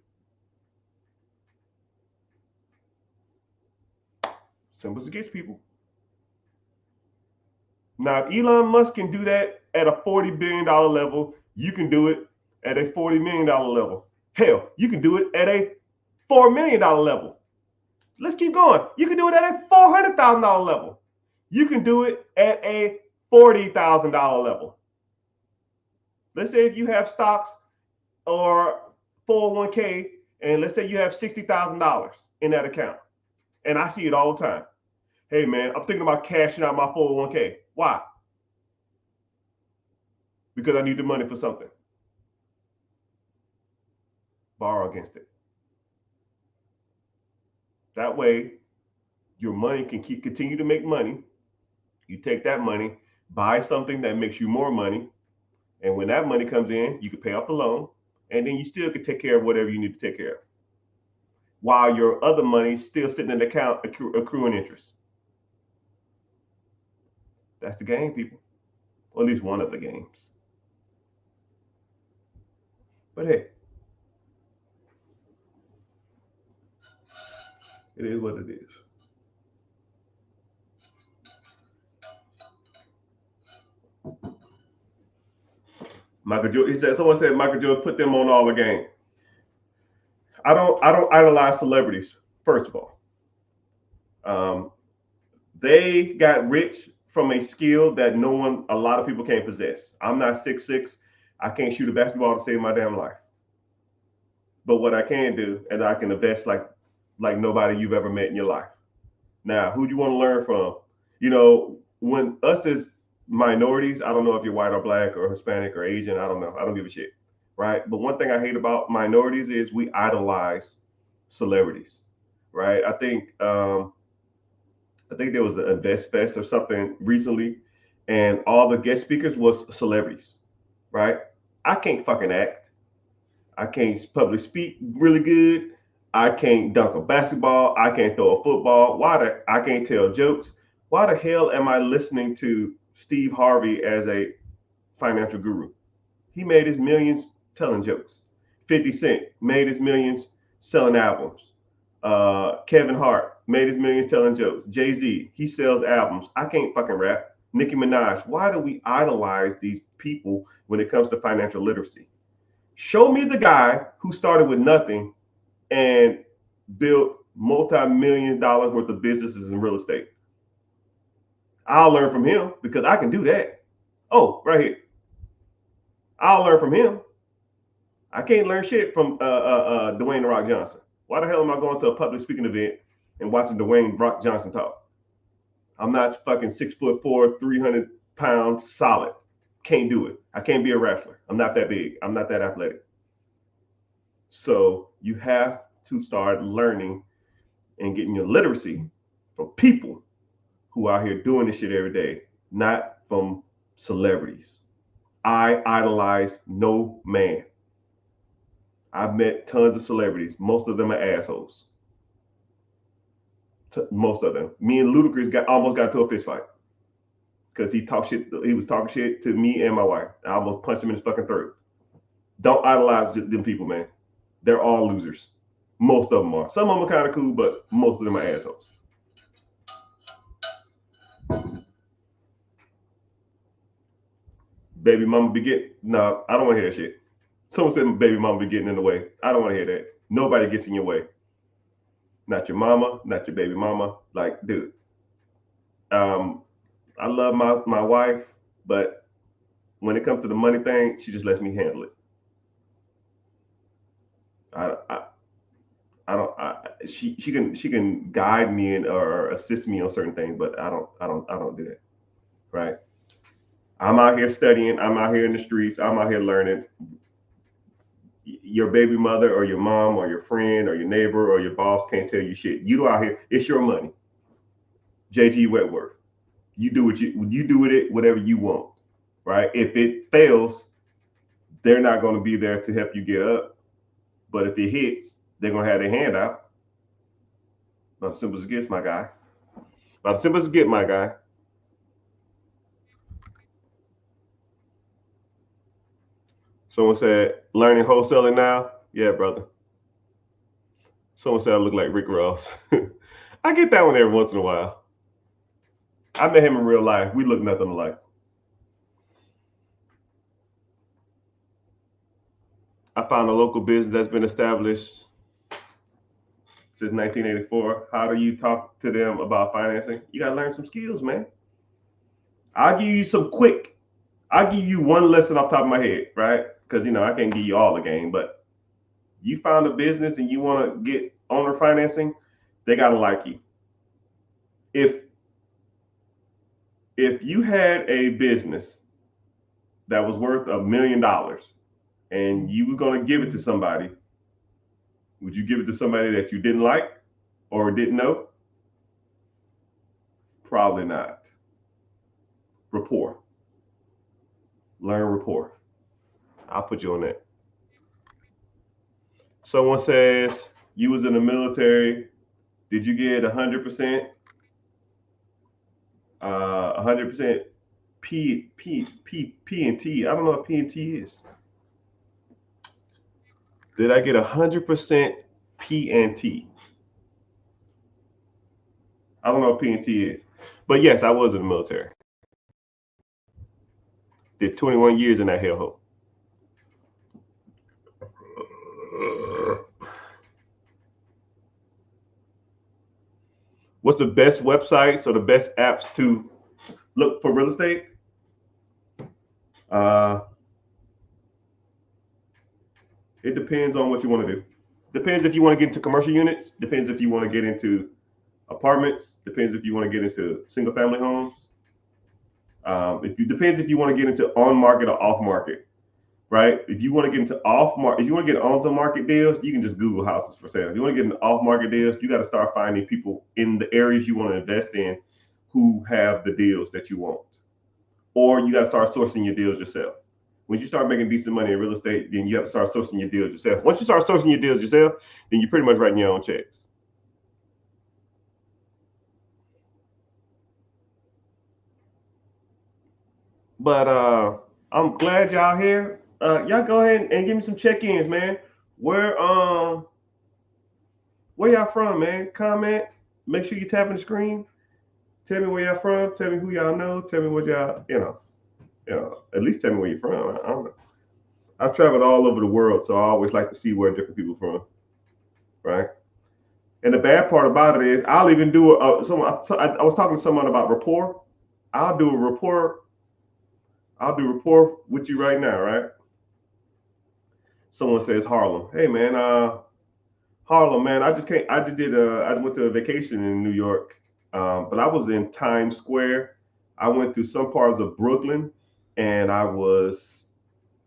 Simple as it gets, people. Now, if Elon Musk can do that at a $40 billion level, you can do it at a $40 million level. Hell, you can do it at a $4 million level. Let's keep going. You can do it at a $400,000 level. You can do it at a $40,000 level. Let's say if you have stocks or 401k, and let's say you have $60,000 in that account. And I see it all the time. Hey, man, I'm thinking about cashing out my 401k. Why? Because I need the money for something. Borrow against it. That way, your money can continue to make money. You take that money, buy something that makes you more money. And when that money comes in, you can pay off the loan. And then you still can take care of whatever you need to take care of. While your other money is still sitting in the account accruing interest. That's the game, people. Or at least one of the games. But hey, it is what it is. Michael Jordan, he said, someone said Michael Jordan put them on all the game. I don't idolize celebrities, first of all. They got rich from a skill that a lot of people can't possess. I'm not 6'6". I can't shoot a basketball to save my damn life. But what I can do, and I can invest like nobody you've ever met in your life. Now, who do you want to learn from? You know, when us as minorities, I don't know if you're white or black or Hispanic or Asian, I don't know. I don't give a shit, right? But one thing I hate about minorities is we idolize celebrities, right? I think there was an Invest Fest or something recently, and all the guest speakers was celebrities, right? I can't fucking act. I can't public speak really good. I can't dunk a basketball. I can't throw a football. I can't tell jokes. Why the hell am I listening to Steve Harvey as a financial guru? He made his millions telling jokes. 50 Cent made his millions selling albums. Kevin Hart made his millions telling jokes. Jay-Z, he sells albums. I can't fucking rap. Nicki Minaj, why do we idolize these people when it comes to financial literacy? Show me the guy who started with nothing and built multi-million dollars worth of businesses in real estate. I'll learn from him because I can do that. Oh, right here. I'll learn from him. I can't learn shit from Dwayne The Rock Johnson. Why the hell am I going to a public speaking event and watching Dwayne Rock Johnson talk? I'm not fucking 6'4", 300 pounds solid. Can't do it. I can't be a wrestler. I'm not that big. I'm not that athletic. So you have to start learning and getting your literacy from people who are out here doing this shit every day, not from celebrities. I idolize no man. I've met tons of celebrities. Most of them are assholes. Most of them. Me and Ludacris almost got to a fist fight because he talked shit. He was talking shit to me and my wife. I almost punched him in his fucking throat. Don't idolize them people, man. They're all losers. Most of them are. Some of them are kind of cool, but most of them are assholes. Baby mama be getting. No, I don't want to hear that shit. Someone said baby mama be getting in the way. I don't want to hear that. Nobody gets in your way. Not your mama, not your baby mama. Like, dude. I love my wife, but when it comes to the money thing, she just lets me handle it. She can guide me or assist me on certain things, but I don't do that. Right? I'm out here studying. I'm out here in the streets. I'm out here learning. Your baby mother or your mom or your friend or your neighbor or your boss can't tell you shit. You out here, it's your money. JG Wentworth. You do what you do with it, whatever you want. Right? If it fails, they're not going to be there to help you get up. But if it hits, they're going to have their hand out. About as simple as it gets, my guy. About as simple as it gets, my guy. Someone said, learning wholesaling now? Yeah, brother. Someone said I look like Rick Ross. I get that one every once in a while. I met him in real life. We look nothing alike. I found a local business that's been established since 1984. How do you talk to them about financing? You got to learn some skills, man. I'll give you one lesson off the top of my head, right? Because, I can't give you all the game, but you found a business and you want to get owner financing, they got to like you. If you had a business that was worth $1 million and you were going to give it to somebody, would you give it to somebody that you didn't like or didn't know? Probably not. Rapport. Learn rapport. I'll put you on that. Someone says you was in the military. Did you get 100%? 100% P and T. I don't know what P and T is. Did I get 100% P and T? I don't know what P and T is. But yes, I was in the military. Did 21 years in that hellhole. What's the best websites or the best apps to look for real estate? It depends on what you want to do. Depends if you want to get into commercial units. Depends if you want to get into apartments. Depends if you want to get into single family homes. Depends if you want to get into on market or off market, right? If you want to get into off market, if you want to get onto market deals, you can just Google houses for sale. If you want to get into off market deals, you got to start finding people in the areas you want to invest in who have the deals that you want, or you got to start sourcing your deals yourself. Once you start making decent money in real estate, then you have to start sourcing your deals yourself. Once you start sourcing your deals yourself, then you're pretty much writing your own checks. But I'm glad y'all here. Y'all go ahead and give me some check-ins, man. Where where y'all from, man? Comment. Make sure you tapping the screen. Tell me where y'all from. Tell me who y'all know. Tell me what y'all, at least tell me where you're from. I don't know. I've traveled all over the world, so I always like to see where different people from, right? And the bad part about it is, I'll even do I was talking to someone about rapport. I'll do a rapport. I'll do rapport with you right now, right? Someone says Harlem. Hey man, Harlem, man. I just can't. I just did. I went to a vacation in New York, but I was in Times Square. I went through some parts of Brooklyn, and I was.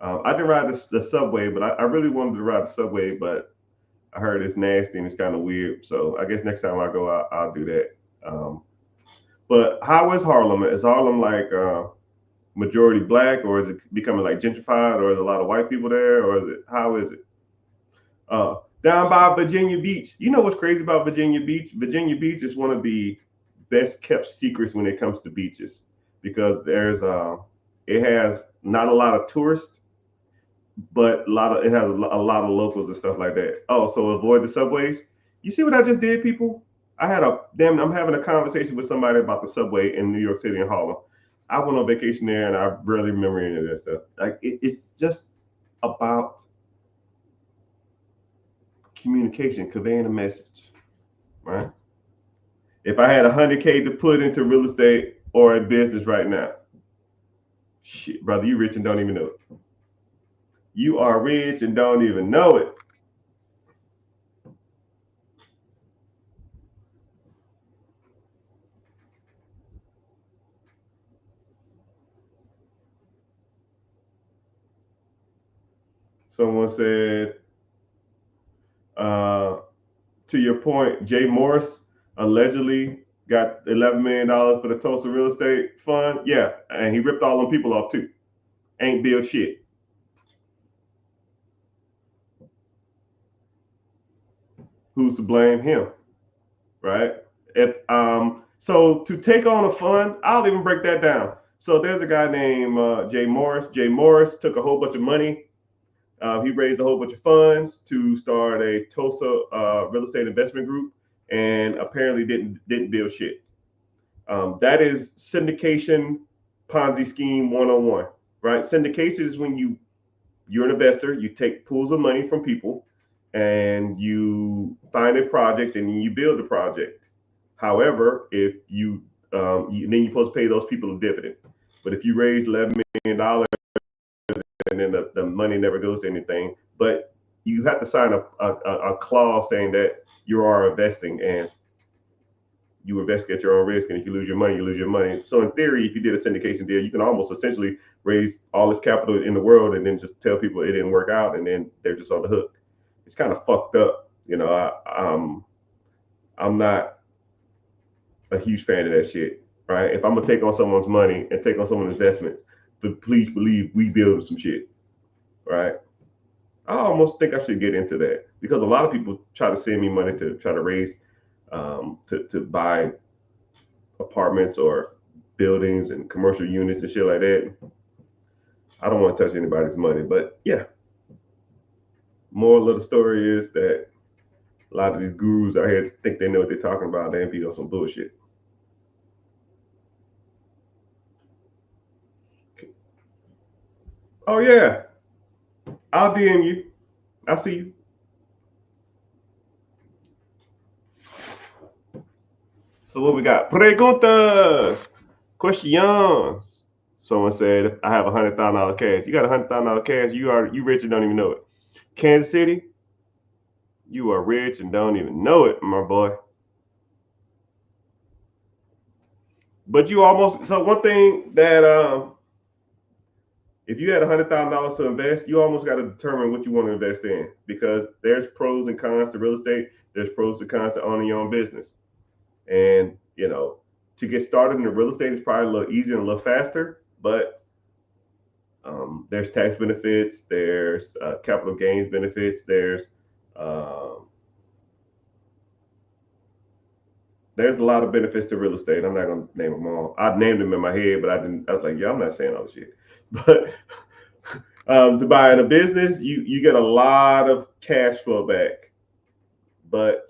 I didn't ride the subway, but I really wanted to ride the subway, but I heard it's nasty and it's kind of weird. So I guess next time I go, I'll do that. Um, but how is Harlem? Is Harlem like majority black, or is it becoming like gentrified, or is a lot of white people there, or is it how is it? Down by Virginia Beach. You know what's crazy about Virginia Beach? Virginia Beach is one of the best kept secrets when it comes to beaches because it has not a lot of tourists, but it has a lot of locals and stuff like that. Oh, so avoid the subways. You see what I just did, people? I'm having a conversation with somebody about the subway in New York City and Harlem. I went on vacation there and I barely remember any of that stuff. Like it's just about communication, conveying a message, right? If I had 100K to put into real estate or in business right now, shit, brother, you rich and don't even know it. You are rich and don't even know it. Someone said, uh, to your point, Jay Morris allegedly got $11 million for the Tulsa real estate fund. Yeah, and he ripped all them people off too. Ain't built shit. Who's to blame? Him, right? If so to take on a fund, I'll even break that down. So there's a guy named Jay Morris. Jay Morris took a whole bunch of money. He raised a whole bunch of funds to start a Tulsa real estate investment group, and apparently didn't build shit. That is syndication Ponzi scheme 101, right? Syndication is when you're an investor, you take pools of money from people, and you find a project and you build the project. However, if then you're supposed to pay those people a dividend. But if you raise $11 million and then the money never goes to anything, but you have to sign a clause saying that you are investing and you invest at your own risk, and if you lose your money, you lose your money. So in theory, if you did a syndication deal, you can almost essentially raise all this capital in the world and then just tell people it didn't work out, and then they're just on the hook. It's kind of fucked up, you know. I'm not a huge fan of that shit, right? If I'm gonna take on someone's money and take on someone's investments, but please believe we build some shit, right? I almost think I should get into that because a lot of people try to send me money to try to raise to buy apartments or buildings and commercial units and shit like that. I don't want to touch anybody's money, but yeah. Moral of the story is that a lot of these gurus out here think they know what they're talking about. They be on some bullshit. Oh yeah, I'll DM you. I'll see you. So what we got? Preguntas, questions. Someone said, "I have $100,000 cash." You got $100,000 cash. You rich and don't even know it. Kansas City, you are rich and don't even know it, my boy. But you almost so one thing that if you had $100,000 to invest, you almost got to determine what you want to invest in because there's pros and cons to real estate. There's pros and cons to owning your own business, and to get started in the real estate is probably a little easier and a little faster, but There's tax benefits. There's capital gains benefits. Um, there's a lot of benefits to real estate. I'm not gonna name them all. I named them in my head, but I didn't. I was like, yeah, I'm not saying all the shit. But to buy in a business, you get a lot of cash flow back, but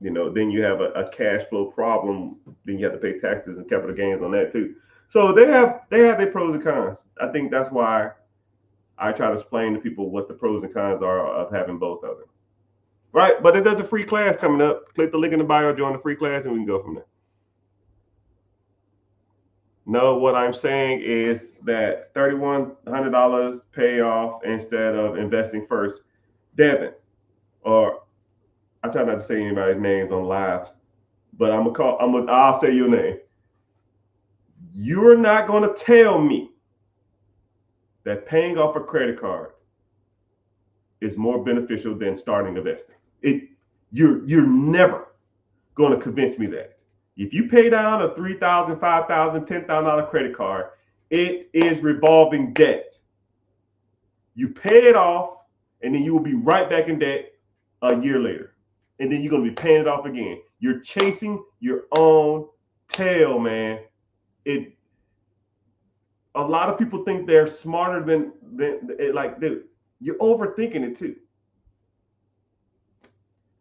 then you have a cash flow problem. Then you have to pay taxes and capital gains on that too. So they have their pros and cons. I think that's why I try to explain to people what the pros and cons are of having both of them. Right? But there's a free class coming up. Click the link in the bio, join the free class, and we can go from there. No, what I'm saying is that $3,100 pay off instead of investing first. Devin, or I try not to say anybody's names on lives, but I'll say your name. You're not gonna tell me that paying off a credit card is more beneficial than starting investing. You're never going to convince me that. If you pay down a $3,000, $5,000, $10,000 credit card, it is revolving debt. You pay it off, and then you will be right back in debt a year later, and then you're going to be paying it off again. You're chasing your own tail, man. A lot of people think they're smarter than like, dude, you're overthinking it too.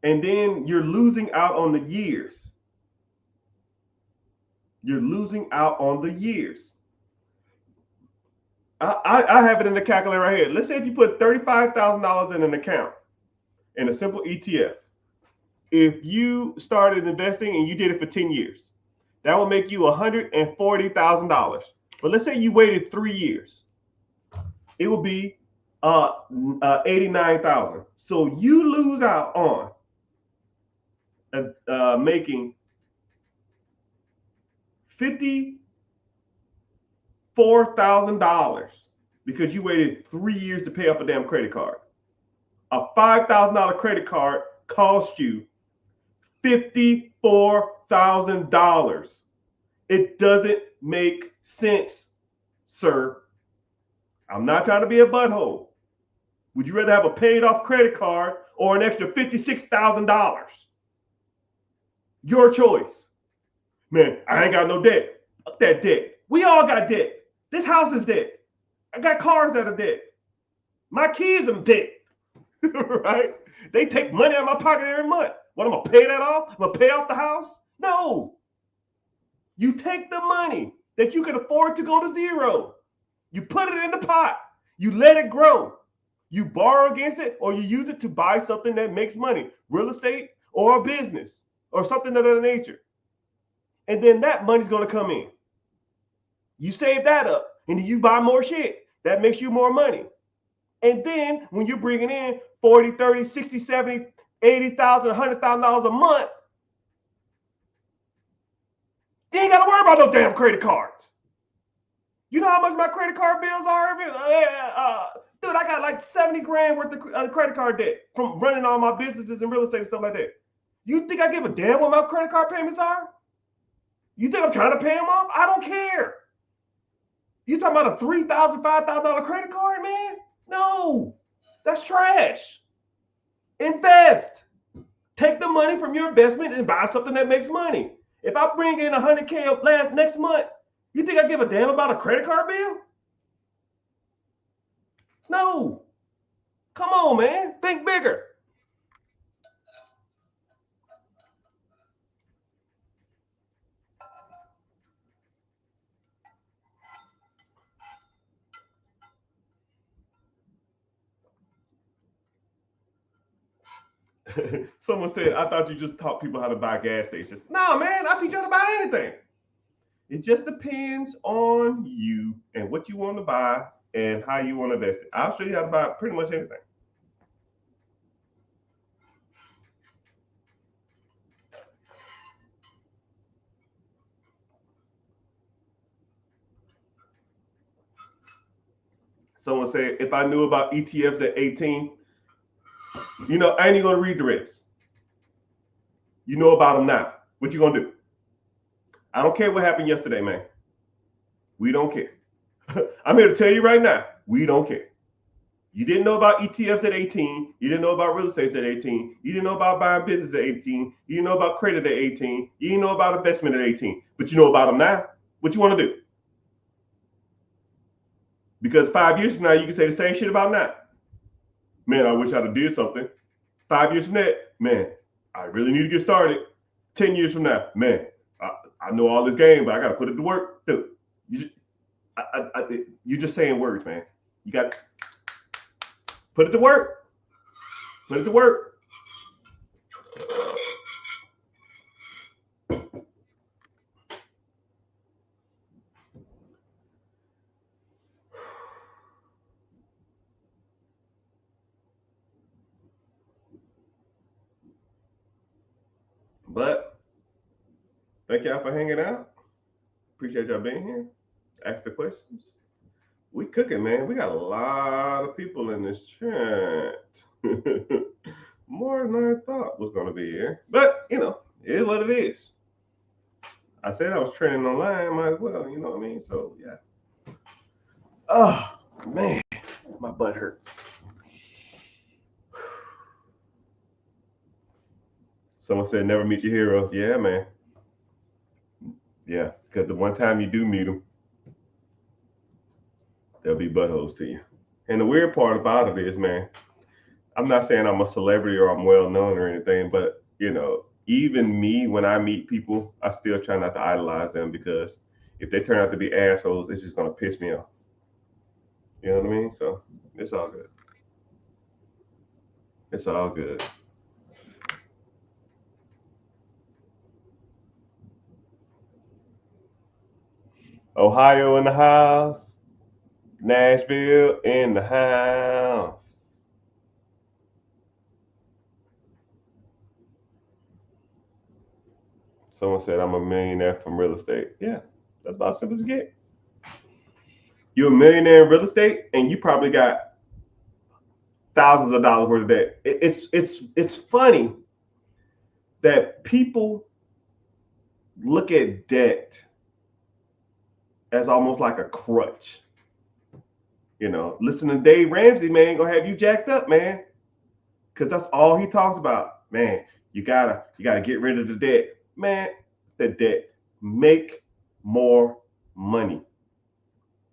And then you're losing out on the years. You're losing out on the years. I have it in the calculator right here. Let's say if you put $35,000 in an account in a simple ETF, if you started investing and you did it for 10 years, that will make you $140,000. But let's say you waited 3 years, it will be 89,000. So you lose out on making $54,000 because you waited 3 years to pay off a damn credit card. A $5,000 credit card cost you $54,000. It doesn't make sense, sir. I'm not trying to be a butthole. Would you rather have a paid off credit card or an extra $56,000? Your choice. Man, I ain't got no debt. Fuck that debt. We all got debt. This house is debt. I got cars that are debt. My kids are debt. Right? They take money out of my pocket every month. What, I'm going to pay that off? I'm going to pay off the house? No. You take the money that you can afford to go to zero. You put it in the pot. You let it grow. You borrow against it, or you use it to buy something that makes money. Real estate or a business or something of that nature. And then that money's going to come in. You save that up, and then you buy more shit. That makes you more money. And then when you're bringing in 40, 30, 60, 70, 80,000, $100,000 a month, you ain't got to worry about no damn credit cards. You know how much my credit card bills are? Dude, I got like 70 grand worth of credit card debt from running all my businesses and real estate and stuff like that. You think I give a damn what my credit card payments are? You think I'm trying to pay them off? I don't care. You talking about a $3,000, $5,000 credit card, man? No, that's trash. Invest. Take the money from your investment and buy something that makes money. If I bring in $100K next month, you think I give a damn about a credit card bill? No. Come on, man. Think bigger. Someone said, I thought you just taught people how to buy gas stations. No, man, I teach you how to buy anything. It just depends on you and what you want to buy and how you want to invest it. I'll show you how to buy pretty much anything. Someone said, if I knew about ETFs at 18, I ain't even gonna read the rest. You know about them now. What you gonna do? I don't care what happened yesterday, man. We don't care. I'm here to tell you right now, we don't care. You didn't know about ETFs at 18. You didn't know about real estate at 18. You didn't know about buying business at 18. You didn't know about credit at 18. You didn't know about investment at 18. But you know about them now. What you want to do? Because 5 years from now, you can say the same shit about now. Man, I wish I'd have did something. 5 years from that, man, I really need to get started. 10 years from now, man, I know all this game, but I got to put it to work. Dude, you're just saying words, man. You got to put it to work. Put it to work. But thank y'all for hanging out. Appreciate y'all being here. Ask the questions. We cooking, man. We got a lot of people in this chat. More than I thought was going to be here. But, it is what it is. I said I was training online. Might as well, you know what I mean? So, yeah. Oh, man. My butt hurts. Someone said never meet your heroes. Yeah, man. Yeah, because the one time you do meet them, they'll be buttholes to you. And the weird part about it is, man, I'm not saying I'm a celebrity or I'm well known or anything, but even me, when I meet people, I still try not to idolize them, because if they turn out to be assholes, it's just gonna piss me off. You know what I mean? So it's all good. It's all good. Ohio in the house. Nashville in the house. Someone said I'm a millionaire from real estate. Yeah, that's about as simple as it gets. You're a millionaire in real estate, and you probably got thousands of dollars worth of debt. It's funny that people look at debt as almost like a crutch. Listen to Dave Ramsey, man, gonna have you jacked up, man, because that's all he talks about. Man, you gotta get rid of the debt, man. The debt, make more money.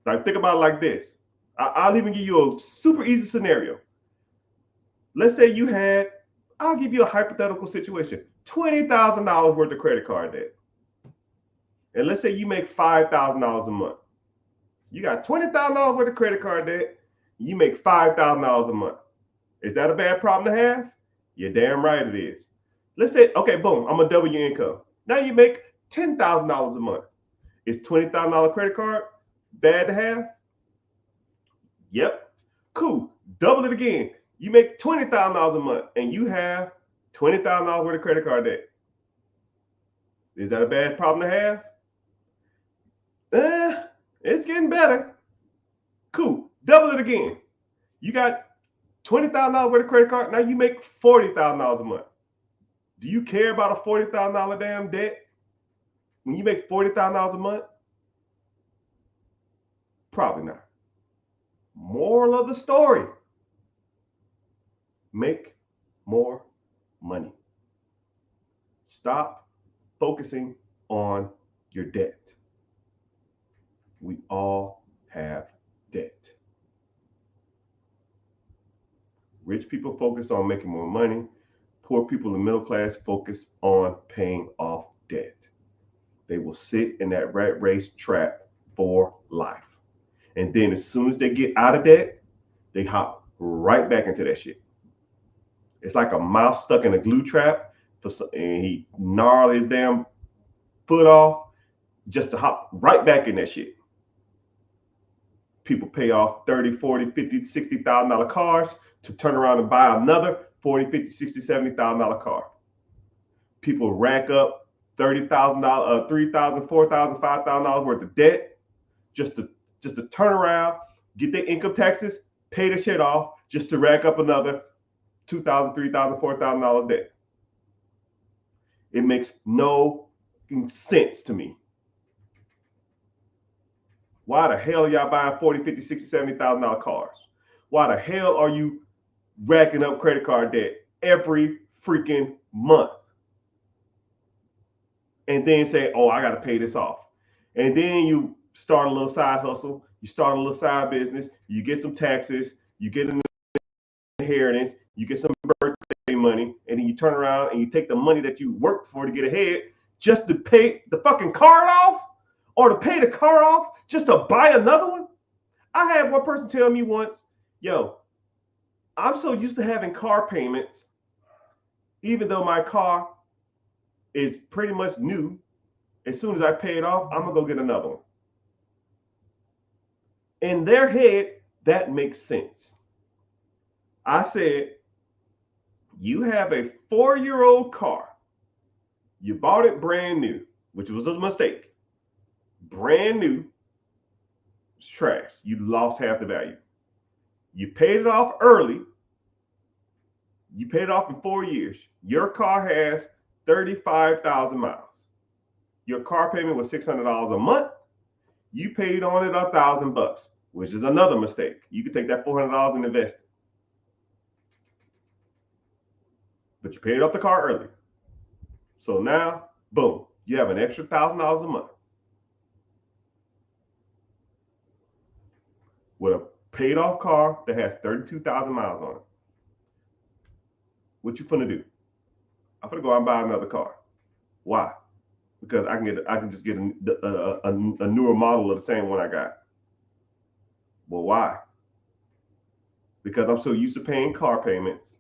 Like, think about it like this. I'll even give you a super easy scenario. Let's say you had, I'll give you a hypothetical situation, $20,000 worth of credit card debt. And let's say you make $5,000 a month. You got $20,000 worth of credit card debt. You make $5,000 a month. Is that a bad problem to have? You're damn right it is. Let's say, okay, boom, I'm gonna double your income. Now you make $10,000 a month. Is $20,000 credit card bad to have? Yep. Cool. Double it again. You make $20,000 a month and you have $20,000 worth of credit card debt. Is that a bad problem to have? It's getting better. Cool. Double it again. You got $20,000 worth of credit card. Now you make $40,000 a month. Do you care about a $40,000 damn debt when you make $40,000 a month? Probably not. Moral of the story: make more money. Stop focusing on your debt. We all have debt. Rich people focus on making more money. Poor people in the middle class focus on paying off debt. They will sit in that rat race trap for life. And then as soon as they get out of debt, they hop right back into that shit. It's like a mouse stuck in a glue trap, and he gnarled his damn foot off just to hop right back in that shit. People pay off 30, 40, 50, $60,000 cars to turn around and buy another 40, 50, 60, $70,000 car. People rack up $30,000, $3,000, $4,000, $5,000 worth of debt just to turn around, get their income taxes, pay the shit off, just to rack up another $2,000, $3,000, $4,000 debt. It makes no sense to me. Why the hell are y'all buying 40, 50, 60, $70,000 cars? Why the hell are you racking up credit card debt every freaking month? And then say, oh, I got to pay this off. And then you start a little side hustle. You start a little side business. You get some taxes. You get an inheritance. You get some birthday money. And then you turn around and you take the money that you worked for to get ahead just to pay the fucking card off, or to pay the car off just to buy another one. I had one person tell me once, yo, I'm so used to having car payments, even though my car is pretty much new. As soon as I pay it off, I'm gonna go get another one. In their head, that makes sense. I said, you have a 4-year-old car. You bought it brand new, which was a mistake. Brand new, it's trash. You lost half the value. You paid it off early. You paid it off in 4 years. Your car has 35,000 miles. Your car payment was $600 a month. You paid on it $1,000, which is another mistake. You could take that $400 and invest it. But you paid off the car early. So now, boom, you have an extra $1,000 a month with a paid off car that has 32,000 miles on it. What you finna do? I'm finna go out and buy another car. Why? Because I can just get a newer model of the same one I got. Well, why? Because I'm so used to paying car payments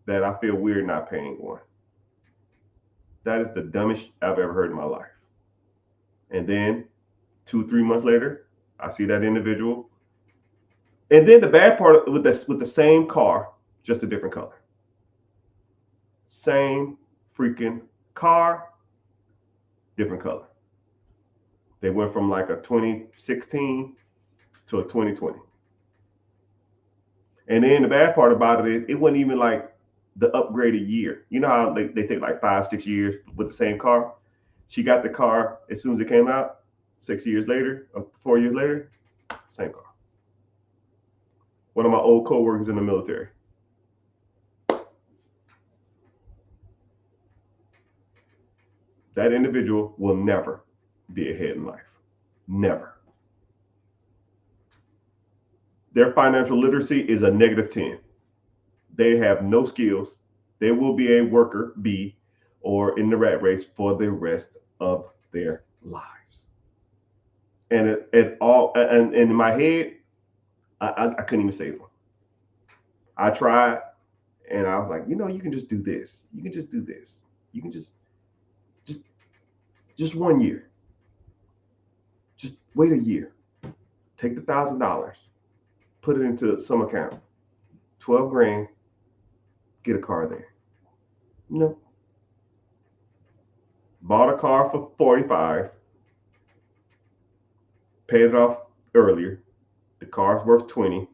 that I feel weird not paying one. That is the dumbest I've ever heard in my life. And then 2-3 months later, I see that individual. And then the bad part with the same car, just a different color. Same freaking car, different color. They went from like a 2016 to a 2020. And then the bad part about it is it wasn't even like the upgraded year. You know how they take like 5-6 years with the same car? She got the car as soon as it came out, 6 years later, or 4 years later, same car. One of my old coworkers in the military. That individual will never be ahead in life. Never. Their financial literacy is a -10. They have no skills. They will be a worker bee or in the rat race for the rest of their lives. And in my head, I couldn't even save them. I tried, and I was like, you can just do this. You can just do this. You can just 1 year. Just wait a year. Take the $1,000, put it into some account. 12 grand, get a car there. No. Bought a car for 45, paid it off earlier. The car's worth 20.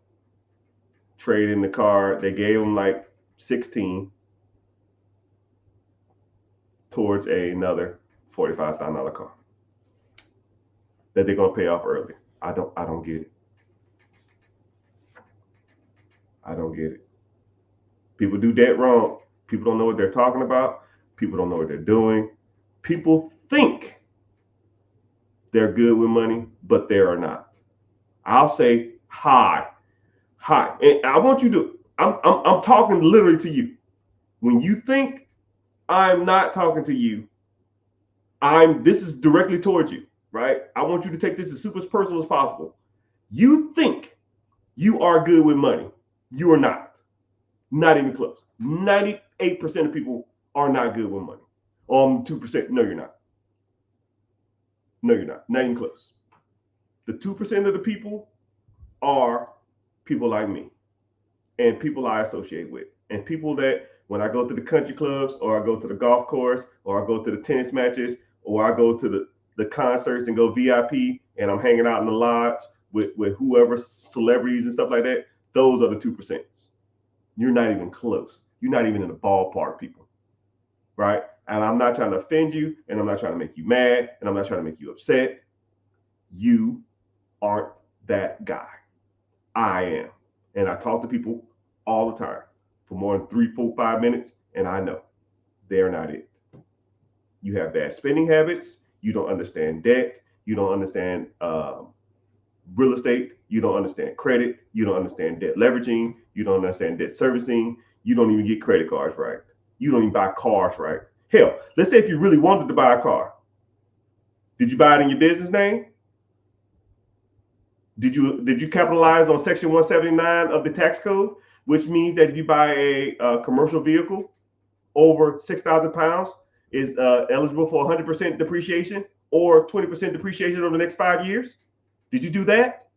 Trade in the car. They gave them like 16 towards another $45,000 car that they're gonna pay off early. I don't get it. I don't get it. People do that wrong. People don't know what they're talking about. People don't know what they're doing. People think they're good with money, but they are not. I'll say hi. And I want you to, I'm talking literally to you. When you think I'm not talking to you, this is directly towards you, right? I want you to take this as super personal as possible. You think you are good with money. You are not. Not even close. 98% of people are not good with money. 2%. No, you're not. No, you're not. Not even close. The 2% of the people are people like me and people I associate with, and people that when I go to the country clubs, or I go to the golf course, or I go to the tennis matches, or I go to the concerts and go VIP, and I'm hanging out in the lodge with whoever, celebrities and stuff like that. Those are the 2%. You're not even close. You're not even in the ballpark, people. Right? And I'm not trying to offend you, and I'm not trying to make you mad, and I'm not trying to make you upset. You aren't that guy. I am. And I talk to people all the time for more than 3, 4, 5 minutes, and I know they're not it. You have bad spending habits. You don't understand debt. You don't understand real estate. You don't understand credit. You don't understand debt leveraging. You don't understand debt servicing. You don't even get credit cards right. You don't even buy cars right. Hell, let's say if you really wanted to buy a car, did you buy it in your business name? Did you capitalize on Section 179 of the tax code, which means that if you buy a commercial vehicle over 6,000 pounds, is eligible for 100% depreciation or 20% depreciation over the next 5 years? Did you do that?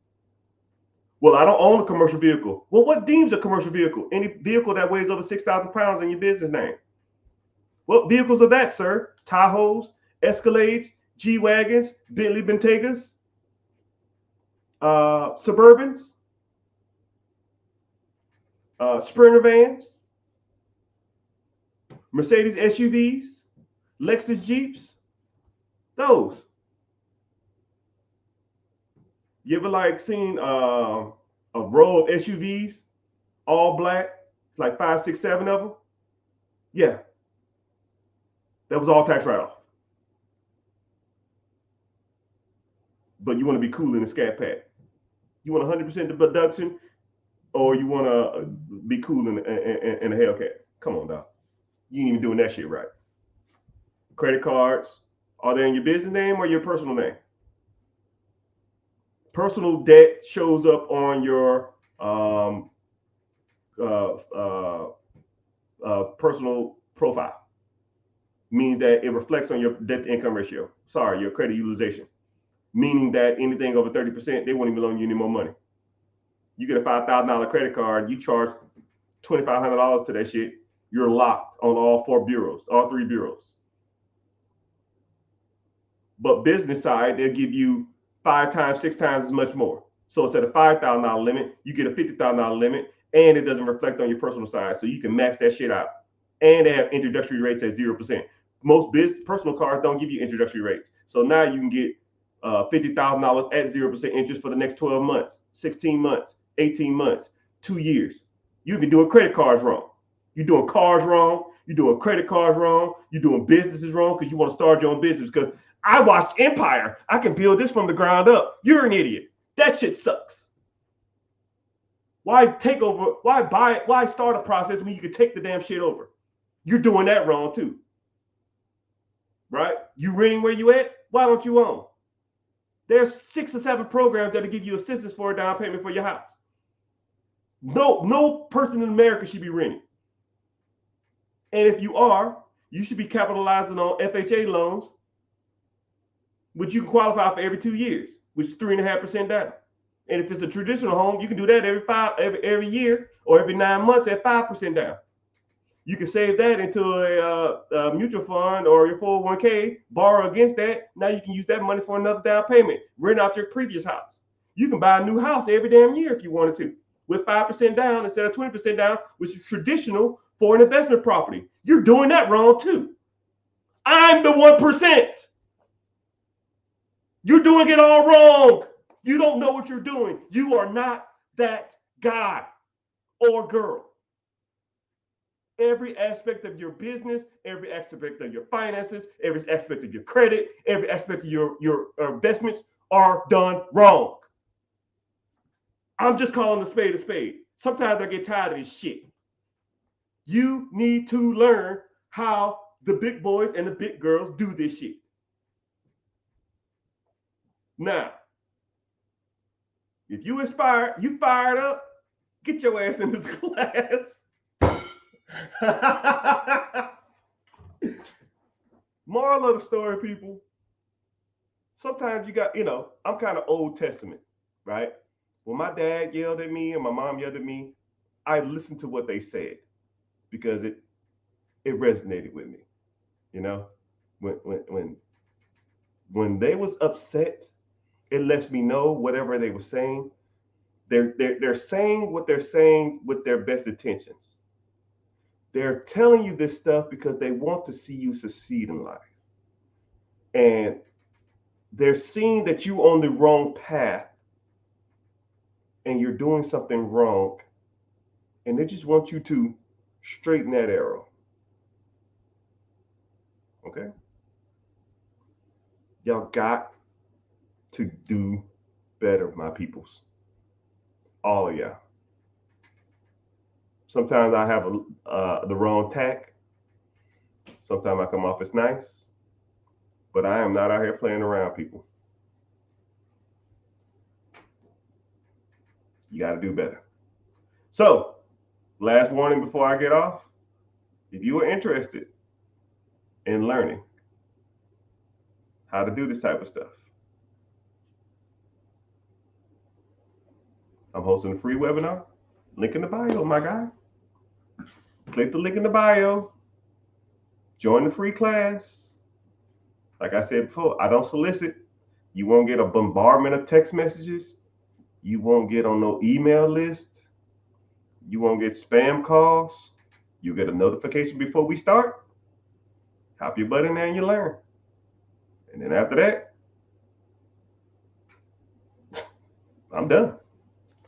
Well, I don't own a commercial vehicle. Well, what deems a commercial vehicle? Any vehicle that weighs over 6,000 pounds in your business name. What vehicles are that, sir? Tahoes, Escalades, G-Wagons, Bentley Bentegas, Suburbans, Sprinter vans, Mercedes SUVs, Lexus Jeeps. Those. You ever like seen a row of SUVs, all black? It's like 5, 6, 7 of them. Yeah, that was all tax write-off. But you want to be cool in a Scat Pack. You want 100% deduction, or you want to be cool in a Hellcat. Come on, dog. You ain't even doing that shit right. Credit cards, are they in your business name or your personal name? Personal debt shows up on your personal profile. Means that it reflects on your debt to income ratio. Sorry, your credit utilization. Meaning that anything over 30%, they won't even loan you any more money. You get a $5,000 credit card, you charge $2,500 to that shit, you're locked on all 4 bureaus, all 3 bureaus. But business side, they'll give you 5 times, 6 times as much more. So instead of $5,000 limit, you get a $50,000 limit, and it doesn't reflect on your personal side. So you can max that shit out. And they have introductory rates at 0%. Most personal cards don't give you introductory rates. So now you can get $50,000 at 0% interest for the next 12 months, 16 months, 18 months, 2 years. You've been doing credit cards wrong. You're doing cars wrong. You're doing credit cards wrong. You're doing businesses wrong because you want to start your own business. Because I watched Empire. I can build this from the ground up. You're an idiot. That shit sucks. Why take over? Why buy it? Why start a process when you can take the damn shit over? You're doing that wrong too. Right? You renting where you at? Why don't you own? There's 6 or 7 programs that'll give you assistance for a down payment for your house. No person in America should be renting. And if you are, you should be capitalizing on FHA loans, which you can qualify for every 2 years, which is 3.5% down. And if it's a traditional home, you can do that every year or every 9 months at 5% down. You can save that into a mutual fund or your 401k, borrow against that. Now you can use that money for another down payment, rent out your previous house. You can buy a new house every damn year if you wanted to, with 5% down instead of 20% down, which is traditional for an investment property. You're doing that wrong too. I'm the 1%. You're doing it all wrong. You don't know what you're doing. You are not that guy or girl. Every aspect of your business, every aspect of your finances, every aspect of your credit, every aspect of your investments are done wrong. I'm just calling a spade a spade. Sometimes I get tired of this shit. You need to learn how the big boys and the big girls do this shit. Now, if you inspired, you fired up, get your ass in this class. Moral of the story, people. Sometimes you got, I'm kind of Old Testament, right? When my dad yelled at me and my mom yelled at me, I listened to what they said because it resonated with me. When they was upset, it lets me know whatever they were saying, they're saying what they're saying with their best intentions. They're telling you this stuff because they want to see you succeed in life. And they're seeing that you're on the wrong path and you're doing something wrong, and they just want you to straighten that arrow. Okay? Y'all got to do better, my peoples. All of y'all. Sometimes I have the wrong tack. Sometimes I come off as nice, but I am not out here playing around, people. You got to do better. So, last warning before I get off. If you are interested in learning how to do this type of stuff, I'm hosting a free webinar. Link in the bio, my guy. Click the link in the bio. Join the free class. Like I said before, I don't solicit. You won't get a bombardment of text messages. You won't get on no email list. You won't get spam calls. You get a notification before we start. Hop your butt in there and you learn. And then after that, I'm done.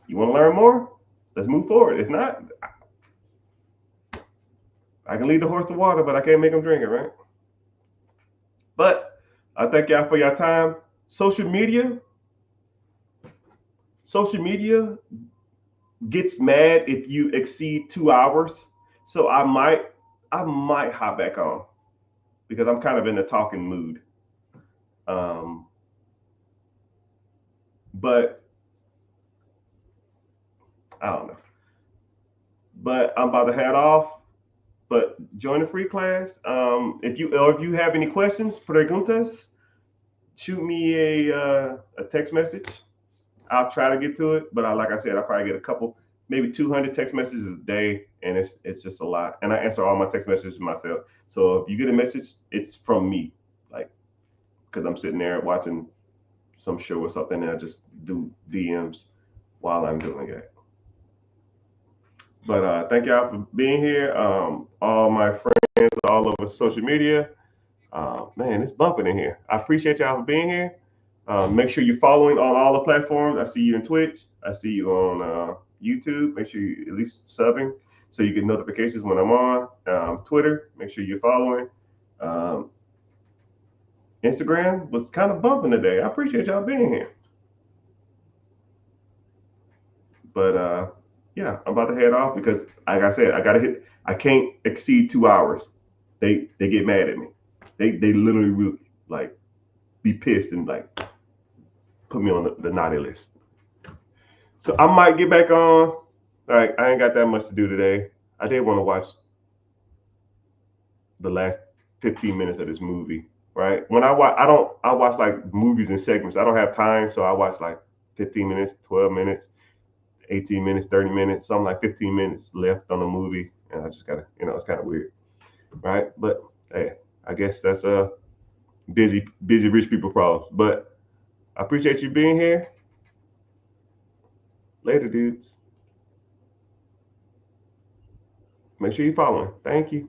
You want to learn more? Let's move forward. If not, I can lead the horse to water, but I can't make him drink it, right? But I thank y'all for your time. Social media gets mad if you exceed 2 hours. So I might hop back on because I'm kind of in a talking mood. But I don't know. But I'm about to head off. But join the free class. If you have any questions, preguntas, shoot me a text message. I'll try to get to it, but like I said, I'll probably get a couple, maybe 200 text messages a day, and it's just a lot. And I answer all my text messages myself. So if you get a message, it's from me, like, because I'm sitting there watching some show or something, and I just do DMs while I'm doing it. But thank y'all for being here. All my friends all over social media. Man, it's bumping in here. I appreciate y'all for being here. Make sure you're following on all the platforms. I see you in Twitch. I see you on YouTube. Make sure you at least subbing so you get notifications when I'm on. Twitter, make sure you're following. Instagram was kind of bumping today. I appreciate y'all being here. But yeah, I'm about to head off because, like I said, I can't exceed 2 hours. They get mad at me. They literally will like be pissed and like put me on the naughty list. So I might get back on. All right, I ain't got that much to do today. I did want to watch the last 15 minutes of this movie. Right? When I watch like movies in segments. I don't have time, so I watch like 15 minutes, 12 minutes, 18 minutes, 30 minutes. So I'm like 15 minutes left on the movie, and I just gotta, it's kind of weird, right? But hey, I guess that's busy rich people problems. But I appreciate you being here. Later, dudes. Make sure you're following. Thank you.